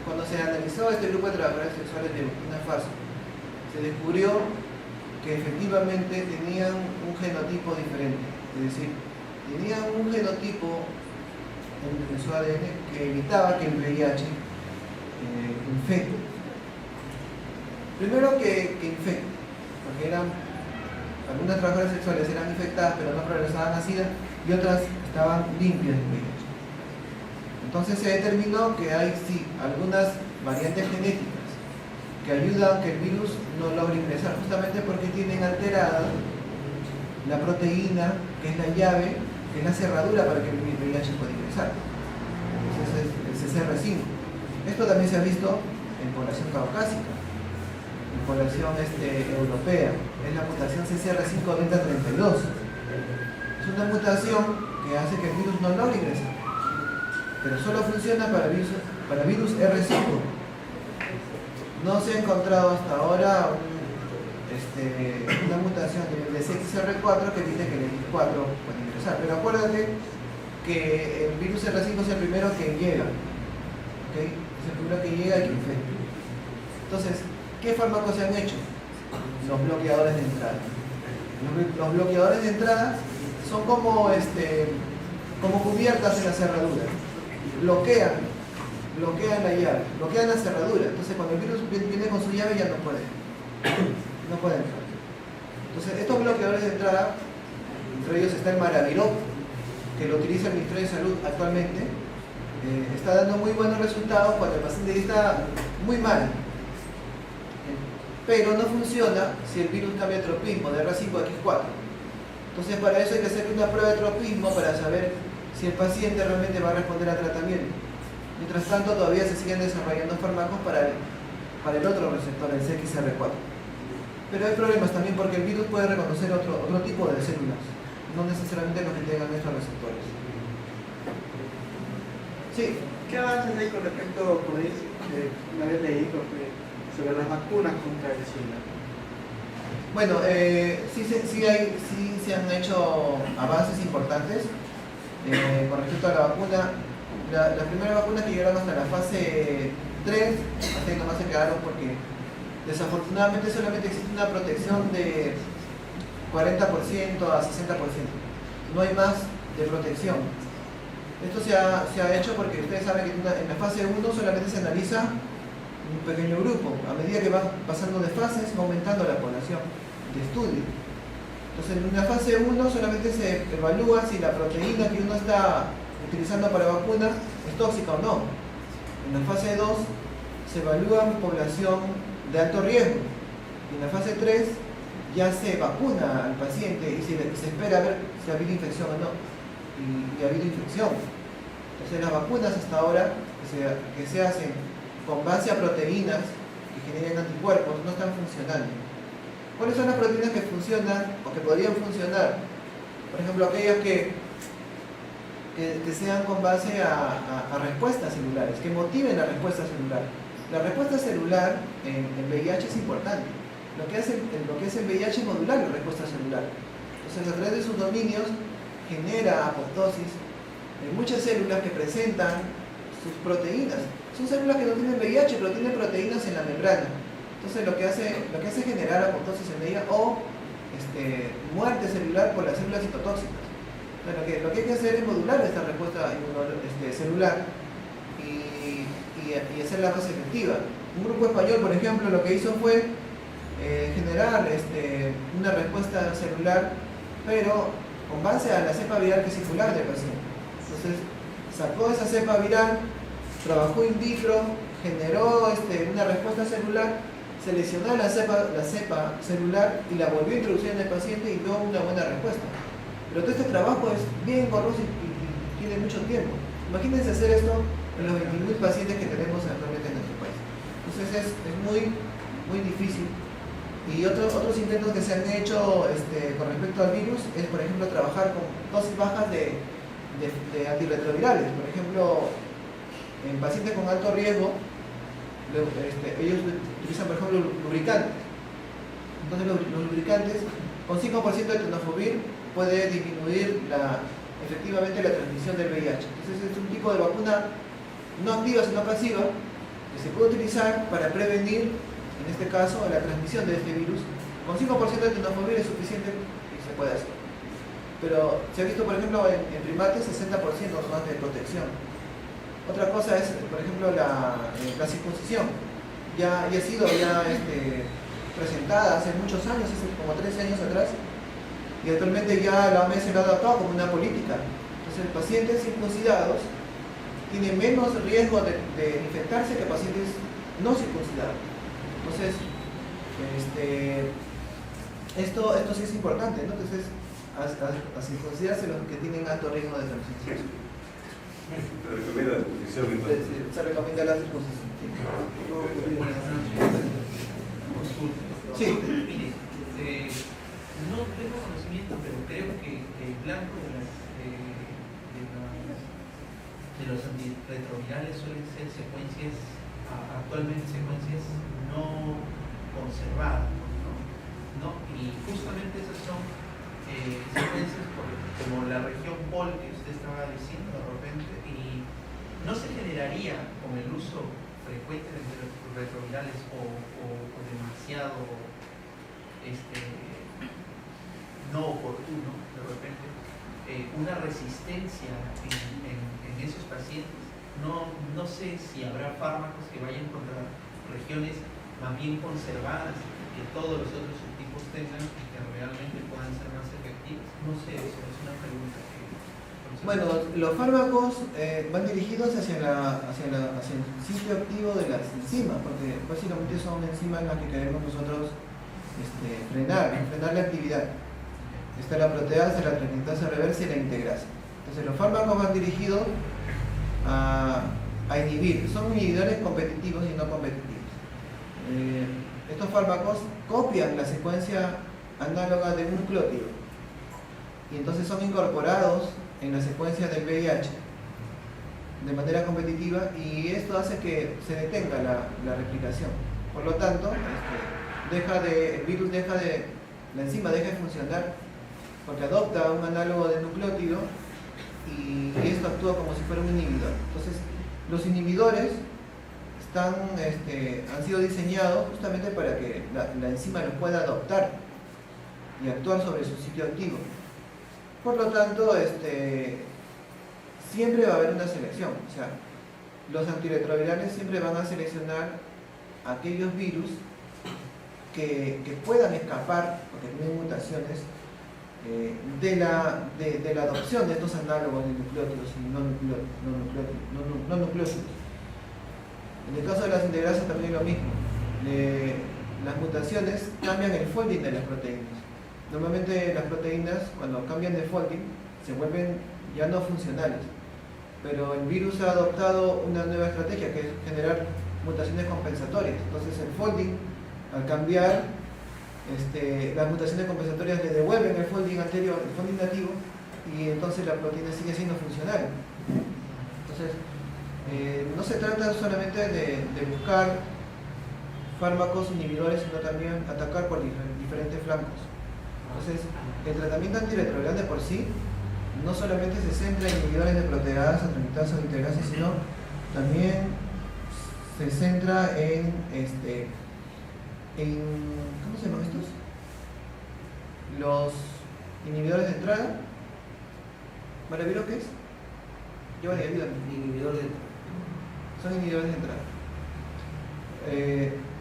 Cuando se analizó este grupo de trabajadoras sexuales de Burkina Faso, se descubrió que efectivamente tenían un genotipo diferente, es decir, tenían un genotipo en su ADN que evitaba que el VIH infecte. Primero que infecte, porque algunas trabajadoras sexuales eran infectadas pero no progresaban a SIDA y otras estaban limpias de VIH. Entonces se determinó que hay sí algunas variantes genéticas que ayudan a que el virus no logre ingresar, justamente porque tienen alterada la proteína que es la llave, que es la cerradura para que el VIH pueda ingresar. Entonces es el CCR5. Esto también se ha visto en población caucásica, en población europea. Es la mutación CCR5-delta32. Es una mutación que hace que el virus no logre ingresar, pero solo funciona para virus R5. No se ha encontrado hasta ahora una mutación de CXR4 que evite que el X4 pueda ingresar. Pero acuérdate que el virus R5 es el primero que llega, ¿okay? Es el primero que llega y que infecta. Entonces, ¿qué fármacos se han hecho? Los bloqueadores de entrada. Los bloqueadores de entrada son como cubiertas en la cerradura. Bloquean la llave, bloquean la cerradura. Entonces cuando el virus viene con su llave ya no puede entrar. Entonces estos bloqueadores de entrada, entre ellos está el Maraviroc, que lo utiliza el Ministerio de Salud actualmente, está dando muy buenos resultados cuando el paciente está muy mal. Pero no funciona si el virus cambia de tropismo de R5 a X4. Entonces para eso hay que hacer una prueba de tropismo para saber si el paciente realmente va a responder al tratamiento. Mientras tanto todavía se siguen desarrollando fármacos para el otro receptor, el CXR4. Pero hay problemas también porque el virus puede reconocer otro tipo de células, no necesariamente los que tengan estos receptores. Sí. ¿Qué avances hay con respecto, por ahí, una vez leí sobre las vacunas contra el SIDA? Bueno, sí se han hecho avances importantes con respecto a la vacuna. La primera vacuna que llegaron hasta la fase 3, hasta ahí nomás se quedaron porque desafortunadamente solamente existe una protección de 40% a 60%. No hay más de protección. Esto se ha hecho porque ustedes saben que en la fase 1 solamente se analiza un pequeño grupo. A medida que van pasando de fases, va aumentando la población de estudio. Entonces, en la fase 1 solamente se evalúa si la proteína que uno está utilizando para vacuna es tóxica o no. En la fase 2 se evalúa población de alto riesgo. Y en la fase 3 ya se vacuna al paciente y se espera a ver si ha habido infección o no. Y ha habido infección. Entonces las vacunas hasta ahora que se hacen con base a proteínas que generen anticuerpos no están funcionando. ¿Cuáles son las proteínas que funcionan o que podrían funcionar? Por ejemplo, aquellas que sean con base a respuestas celulares, que motiven la respuesta celular. La respuesta celular en VIH es importante. Lo que es el VIH es modular la respuesta celular. Entonces, a través de sus dominios genera apoptosis en muchas células que presentan sus proteínas. Son células que no tienen VIH, pero tienen proteínas en la membrana. Entonces, lo que hace generar apoptosis en ella o muerte celular por las células citotóxicas. Entonces, lo que hay que hacer es modular esta respuesta celular y hacerla más efectiva. Un grupo español, por ejemplo, lo que hizo fue generar una respuesta celular, pero con base a la cepa viral que circular del paciente. Entonces, sacó esa cepa viral, trabajó in vitro, generó una respuesta celular, seleccionó la cepa celular y la volvió a introducir en el paciente y dio una buena respuesta. Pero todo este trabajo es bien engorroso y tiene mucho tiempo. Imagínense hacer esto en los 20.000 pacientes que tenemos actualmente en nuestro país. Entonces es muy, muy difícil. Y otros intentos que se han hecho con respecto al virus es, por ejemplo, trabajar con dosis bajas de antirretrovirales. Por ejemplo, en pacientes con alto riesgo, ellos utilizan, por ejemplo, lubricantes. Entonces los lubricantes, con 5% de tenofovir, puede disminuir efectivamente la transmisión del VIH. Entonces es un tipo de vacuna no activa sino pasiva que se puede utilizar para prevenir, en este caso, la transmisión de este virus. Con 5% de tenofovir es suficiente y se puede hacer. Pero se ha visto, por ejemplo, en primates 60% más de protección. Otra cosa es, por ejemplo, la circuncisión. Ya ha sido presentada hace muchos años, hace como 13 años atrás, y actualmente ya la OMS lo ha adoptado como una política. Entonces, pacientes circuncidados tienen menos riesgo de infectarse que pacientes no circuncidados. Entonces, esto sí es importante, ¿no? Entonces, a circuncidarse los que tienen alto riesgo de transmisión. Se recomienda la circuncisión entonces. Se recomienda la circuncisión. Sí. Mire, no tengo conocimiento, pero creo que el blanco de los antirretrovirales suelen ser actualmente secuencias no conservadas, ¿no? Y justamente esas son secuencias como la región POL que usted estaba diciendo de repente, y no se generaría con el uso frecuente de retrovirales o demasiado no oportuno de repente una resistencia en esos pacientes. No sé si habrá fármacos que vayan contra regiones más bien conservadas que todos los otros subtipos tengan y que realmente puedan ser más efectivas. No sé, eso es una pregunta que... Bueno, los fármacos van dirigidos hacia el sitio activo de las enzimas, porque básicamente son enzimas las que queremos nosotros frenar la actividad. Está la proteasa, la transcriptasa reversa y la integrasa. Entonces los fármacos van dirigidos a inhibir, son inhibidores competitivos y no competitivos. Estos fármacos copian la secuencia análoga de un nucleótido y entonces son incorporados en la secuencia del VIH de manera competitiva, y esto hace que se detenga la replicación. Por lo tanto, la enzima deja de funcionar porque adopta un análogo del nucleótido y esto actúa como si fuera un inhibidor. Entonces, los inhibidores han sido diseñados justamente para que la enzima los pueda adoptar y actuar sobre su sitio activo. Por lo tanto, siempre va a haber una selección. O sea, los antirretrovirales siempre van a seleccionar aquellos virus que puedan escapar, porque tienen mutaciones, de la adopción de estos análogos de nucleótidos y no nucleótidos. En el caso de las integrasas también es lo mismo. Las mutaciones cambian el folding de las proteínas. Normalmente las proteínas, cuando cambian de folding, se vuelven ya no funcionales. Pero el virus ha adoptado una nueva estrategia, que es generar mutaciones compensatorias. Entonces el folding, al cambiar, las mutaciones compensatorias le devuelven el folding anterior, el folding nativo, y entonces la proteína sigue siendo funcional. Entonces, no se trata solamente de buscar fármacos inhibidores, sino también atacar por diferentes flancos. Entonces, el tratamiento antirretroviral de por sí no solamente se centra en inhibidores de proteasas, transcriptasas o integrasas, sino también se centra en ¿cómo se llaman estos? Los inhibidores de entrada. ¿Maraviro qué es? Giovanni, ayúdame. Inhibidor de... Son inhibidores de entrada.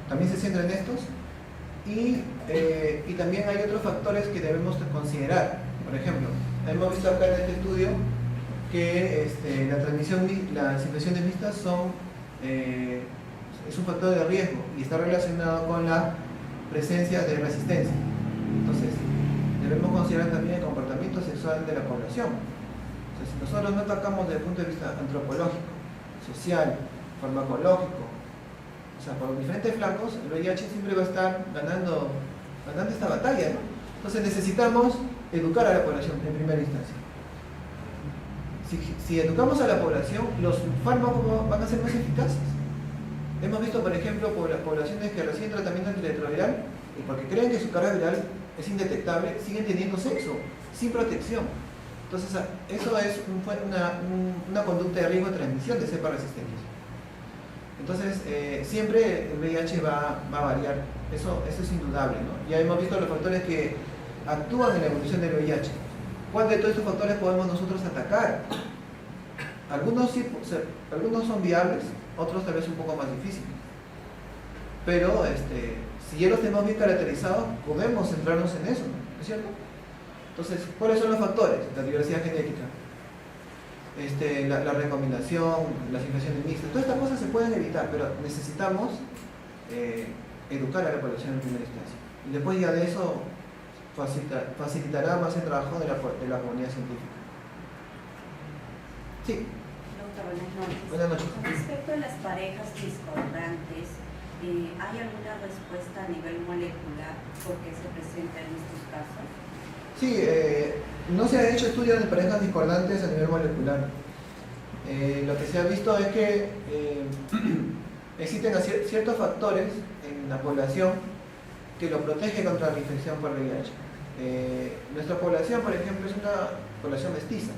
También se centra en estos y también hay otros factores que debemos considerar. Por ejemplo, hemos visto acá en este estudio que las infecciones mixtas es un factor de riesgo y está relacionado con la presencia de resistencia. Entonces, debemos considerar también el comportamiento sexual de la población. O sea, si nosotros no atacamos desde el punto de vista antropológico, social, farmacológico, o sea, por los diferentes flancos, el VIH siempre va a estar ganando esta batalla, ¿no? Entonces necesitamos educar a la población en primera instancia. Si educamos a la población, los fármacos van a ser más eficaces. Hemos visto, por ejemplo, poblaciones que reciben tratamiento antirretroviral y porque creen que su carga viral es indetectable, siguen teniendo sexo, sin protección. Entonces, eso es una conducta de riesgo de transmisión de cepas resistentes. Entonces, siempre el VIH va a variar, eso es indudable, ¿no? Ya hemos visto los factores que actúan en la evolución del VIH. ¿Cuál de todos estos factores podemos nosotros atacar? Algunos son viables, otros tal vez un poco más difíciles. Pero si ya los tenemos bien caracterizados, podemos centrarnos en eso, ¿no es cierto? Entonces, ¿cuáles son los factores? La diversidad genética, la recombinación, las infecciones mixtas, todas estas cosas se pueden evitar, pero necesitamos educar a la población en primera instancia. Y después ya de eso facilitará más el trabajo de la comunidad científica. Sí. Doctor, buenas noches. Buenas noches. Con respecto a las parejas discordantes, ¿hay alguna respuesta a nivel molecular por qué se presenta en estos casos? Sí, no se han hecho estudios de parejas discordantes a nivel molecular. Lo que se ha visto es que existen ciertos factores en la población que lo protegen contra la infección por VIH. Nuestra población, por ejemplo, es una población mestiza.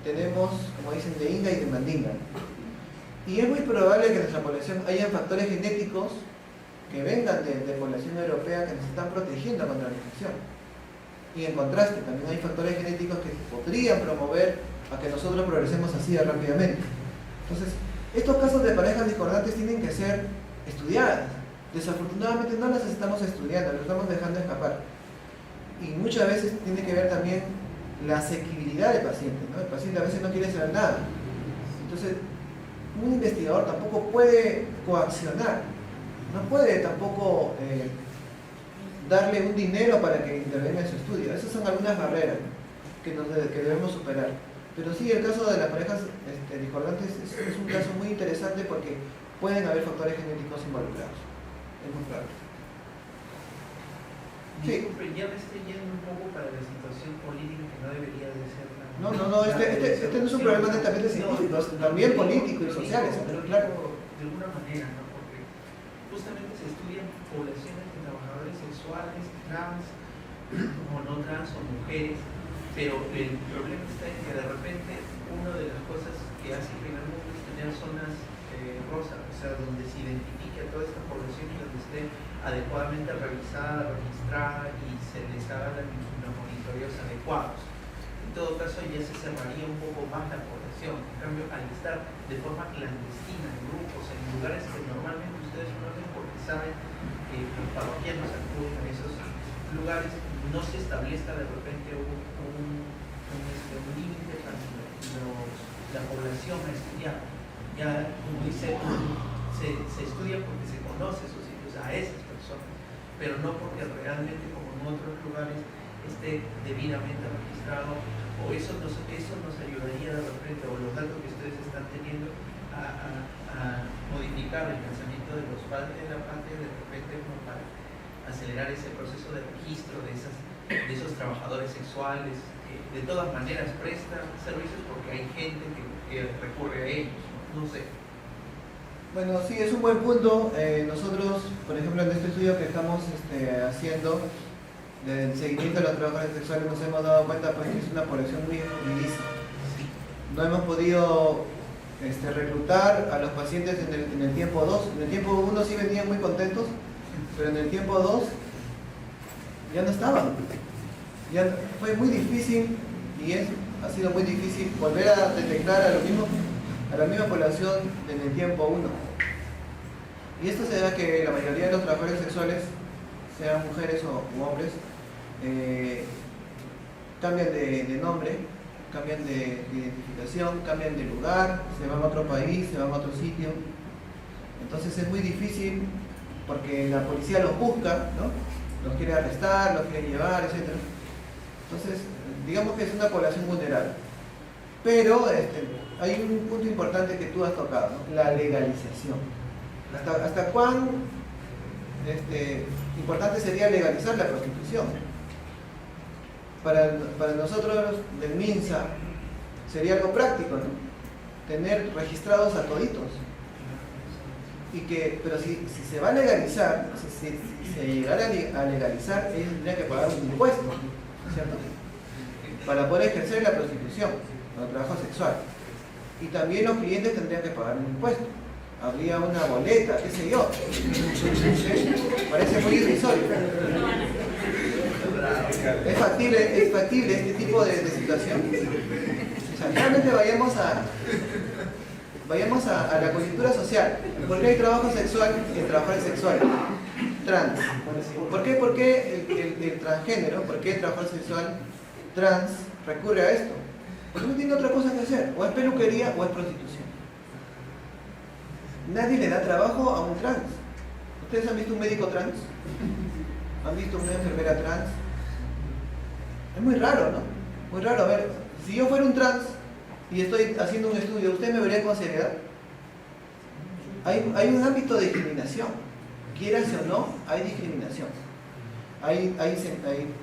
Tenemos, como dicen, de Inga y de Mandinga. Y es muy probable que en nuestra población haya factores genéticos que vengan de población europea que nos están protegiendo contra la infección. Y en contraste, también hay factores genéticos que podrían promover a que nosotros progresemos así de rápidamente. Entonces, estos casos de parejas discordantes tienen que ser estudiadas. Desafortunadamente no las estamos estudiando, las estamos dejando escapar. Y muchas veces tiene que ver también la asequibilidad del paciente, ¿no? El paciente a veces no quiere saber nada. Entonces, un investigador tampoco puede coaccionar, no puede tampoco darle un dinero para que intervenga en su estudio. Esas son algunas barreras que debemos superar. Pero sí, el caso de las parejas discordantes es un caso muy interesante porque pueden haber factores genéticos involucrados. Es muy claro. Sí. Disculpe, ya me estoy yendo un poco para la situación política que no debería de ser tan... No, este no es un problema netamente científico, es también político y social, pero claro. De alguna manera, ¿no? Porque justamente se estudian poblaciones de trabajadores sexuales, trans, como no trans o mujeres, pero el problema está en que de repente una de las cosas que hace el primer mundo es tener zonas rosas, o sea, donde se identifique a toda esta población y donde esté adecuadamente revisada, registrada y se les haga los monitoreos adecuados. En todo caso ya se cerraría un poco más la población. En cambio, al estar de forma clandestina, en grupos, en lugares que normalmente ustedes no ven porque saben que los parroquianos acuden en esos lugares, no se establezca de repente un límite para la población a estudiar. Ya, como dice, se estudia porque se conoce esos sitios a esas personas, pero no porque realmente, como en otros lugares, esté debidamente registrado, o eso nos ayudaría de repente, o los datos que ustedes están teniendo, a modificar el pensamiento de los padres de la patria de repente como para acelerar ese proceso de registro de esos trabajadores sexuales que de todas maneras prestan servicios porque hay gente que recurre a ellos, no sé. Bueno, sí, es un buen punto. Nosotros, por ejemplo, en este estudio que estamos haciendo del seguimiento de los trabajadores sexuales, nos hemos dado cuenta pues, que es una población muy escurridiza. No hemos podido reclutar a los pacientes en el tiempo 2. En el tiempo 1 sí venían muy contentos, pero en el tiempo 2 ya no estaban. Ya fue muy difícil y ha sido muy difícil volver a detectar a la misma población en el tiempo 1. Y esto se debe a que la mayoría de los trabajadores sexuales, sean mujeres u hombres, cambian de nombre, cambian de identificación, cambian de lugar, se van a otro país, se van a otro sitio. Entonces es muy difícil porque la policía los busca, ¿no? Los quiere arrestar, los quiere llevar, etc. Entonces, digamos que es una población vulnerable. Pero hay un punto importante que tú has tocado, ¿no? La legalización. ¿Hasta cuán importante sería legalizar la prostitución? Para nosotros del MINSA sería algo práctico, ¿no? Tener registrados a toditos. Pero si se va a legalizar, si se llegara a legalizar, ellos tendrían que pagar un impuesto, ¿cierto? Para poder ejercer la prostitución o el trabajo sexual. Y también los clientes tendrían que pagar un impuesto. Habría una boleta, qué sé yo. Parece muy irrisorio. ¿Es factible este tipo de situación? O sea, realmente vayamos a la coyuntura social. ¿Por qué hay trabajo sexual en trabajadores sexuales? Trans. ¿Por qué el transgénero, por qué el trabajador sexual trans recurre a esto? Porque no tiene otra cosa que hacer. O es peluquería o es prostitución. Nadie le da trabajo a un trans. ¿Ustedes han visto un médico trans? ¿Han visto una enfermera trans? Es muy raro, ¿no? Muy raro. A ver, si yo fuera un trans y estoy haciendo un estudio, ¿usted me vería con seriedad? Hay un ámbito de discriminación. Quieras o no, hay discriminación. Hay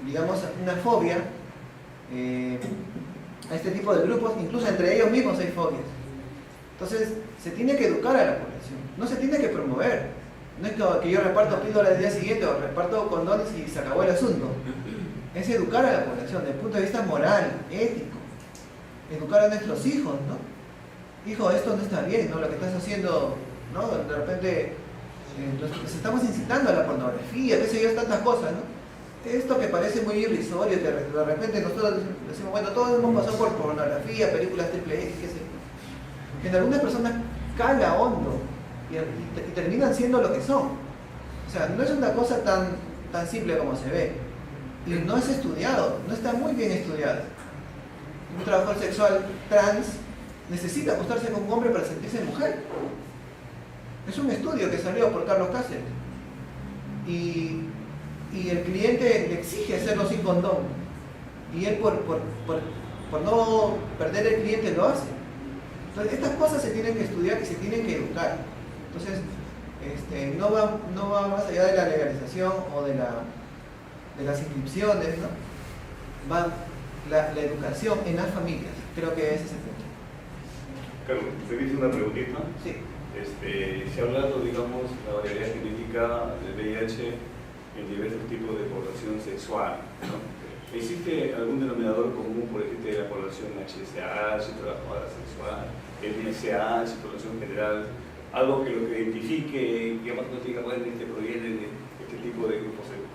digamos, una fobia a este tipo de grupos, incluso entre ellos mismos hay fobias. Entonces, se tiene que educar a la población, no se tiene que promover. No es que yo reparto píldoras al día siguiente o reparto condones y se acabó el asunto. Es educar a la población desde el punto de vista moral, ético. Educar a nuestros hijos, ¿no? Hijo, esto no está bien, ¿no? Lo que estás haciendo, ¿no? De repente nos estamos incitando a la pornografía, qué sé yo, tantas cosas, ¿no? Esto que parece muy irrisorio, que de repente nosotros decimos, bueno, todos hemos pasado por pornografía, películas triple X, qué sé yo. Que en algunas personas cala hondo y terminan siendo lo que son. O sea, no es una cosa tan simple como se ve. Y no es estudiado, no está muy bien estudiado. Un trabajador sexual trans necesita acostarse con un hombre para sentirse mujer. Es un estudio que salió por Carlos Cáceres. Y el cliente le exige hacerlo sin condón. Y él por no perder el cliente lo hace. Entonces, estas cosas se tienen que estudiar y se tienen que educar. Entonces, no va más allá de la legalización o de las inscripciones, ¿no? Va la educación en las familias. Creo que ese es el punto. Carlos, ¿te hice una preguntita? Sí. Se ha hablado, digamos, la variabilidad genética del VIH en diversos tipos de población sexual, ¿no? ¿Existe algún denominador común, por ejemplo, de la población HSH, trabajadora sexual, MSH, población general? Algo que lo que identifique, digamos, no diga, bueno, proviene de este tipo de grupos sexuales.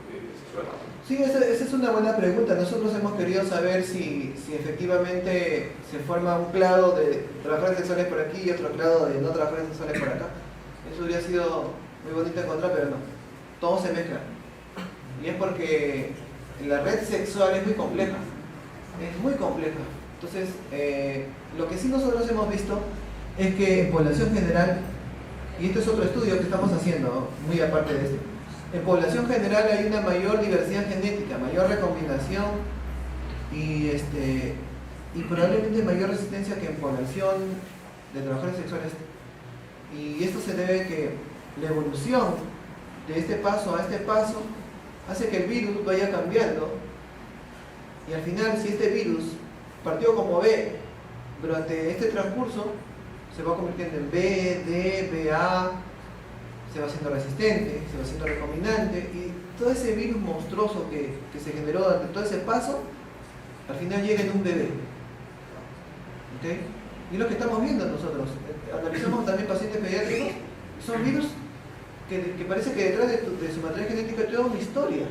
Sí, esa es una buena pregunta. Nosotros hemos querido saber si efectivamente se forma un clado de trabajadores sexuales por aquí y otro clado de no trabajadores sexuales por acá. Eso hubiera sido muy bonito encontrar, pero no. Todo se mezcla. Y es porque la red sexual es muy compleja. Es muy compleja. Entonces, lo que sí nosotros hemos visto es que en población general, y este es otro estudio que estamos haciendo, muy aparte de este, en población general hay una mayor diversidad genética, mayor recombinación y probablemente mayor resistencia que en población de trabajadores sexuales. Y esto se debe a que la evolución de este paso a este paso hace que el virus vaya cambiando, y al final, si este virus partió como B durante este transcurso, se va convirtiendo en B, D, BA, se va haciendo resistente, se va haciendo recombinante, y todo ese virus monstruoso que se generó durante todo ese paso, al final llega en un bebé. ¿Okay? Y es lo que estamos viendo nosotros. Analizamos también pacientes pediátricos, son virus que parece que detrás de su material genético hay toda una historia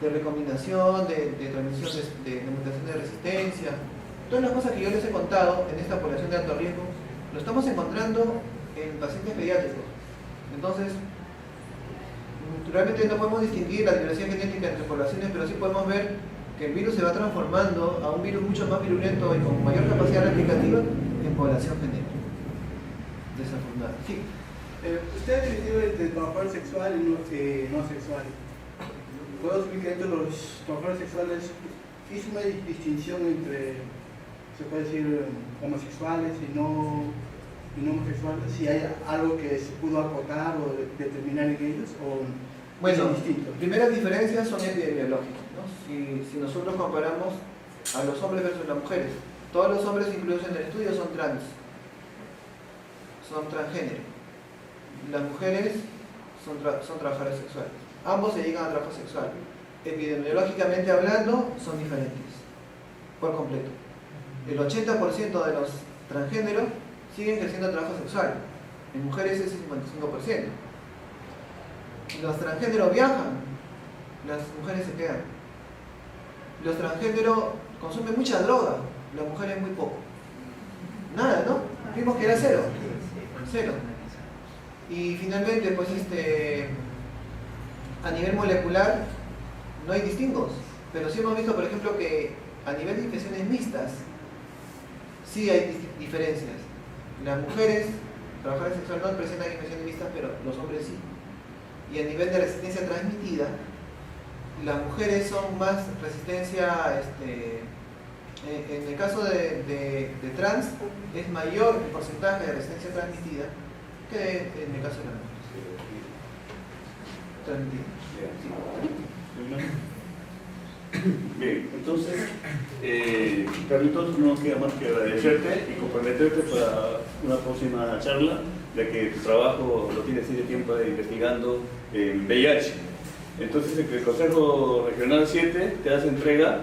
de recombinación, de transmisión de mutación de resistencia. Todas las cosas que yo les he contado en esta población de alto riesgo, lo estamos encontrando en pacientes pediátricos. Entonces, realmente no podemos distinguir la diversidad genética entre poblaciones, pero sí podemos ver que el virus se va transformando a un virus mucho más virulento y con mayor capacidad replicativa en población genética. Desafortunada. Sí. Usted ha dividido entre trabajador sexual y no sexual. ¿Puedo explicar entre los trabajadores sexuales? ¿Hizo una distinción entre, se puede decir, homosexuales y no homosexuales? ¿Si hay algo que se pudo acotar o determinar en ellos? ¿O bueno, es distinto? Primeras diferencias son epidemiológicas, ¿no? Si nosotros comparamos a los hombres versus las mujeres, todos los hombres incluidos en el estudio son transgénero. Las mujeres son trabajadores sexuales. Ambos se llegan a trabajo sexual. Epidemiológicamente hablando, son diferentes, por completo. El 80% de los transgéneros siguen ejerciendo trabajo sexual. En mujeres es el 55%. Los transgéneros viajan, las mujeres se quedan. Los transgéneros consumen mucha droga, las mujeres muy poco. Nada, ¿no? Vimos que era cero. Y finalmente, pues a nivel molecular no hay distingos, pero sí hemos visto, por ejemplo, que a nivel de infecciones mixtas sí hay diferencias. Las mujeres, trabajadoras sexuales, no presentan infecciones mixtas, pero los hombres sí. Y a nivel de resistencia transmitida, las mujeres son más resistencia, en el caso de trans, es mayor el porcentaje de resistencia transmitida que en el caso de las mujeres. Transmitida. Bien, entonces, Carlitos, no queda más que agradecerte y comprometerte para una próxima charla, ya que tu trabajo lo tienes de tiempo investigando en VIH. Entonces, el Consejo Regional 7 te hace entrega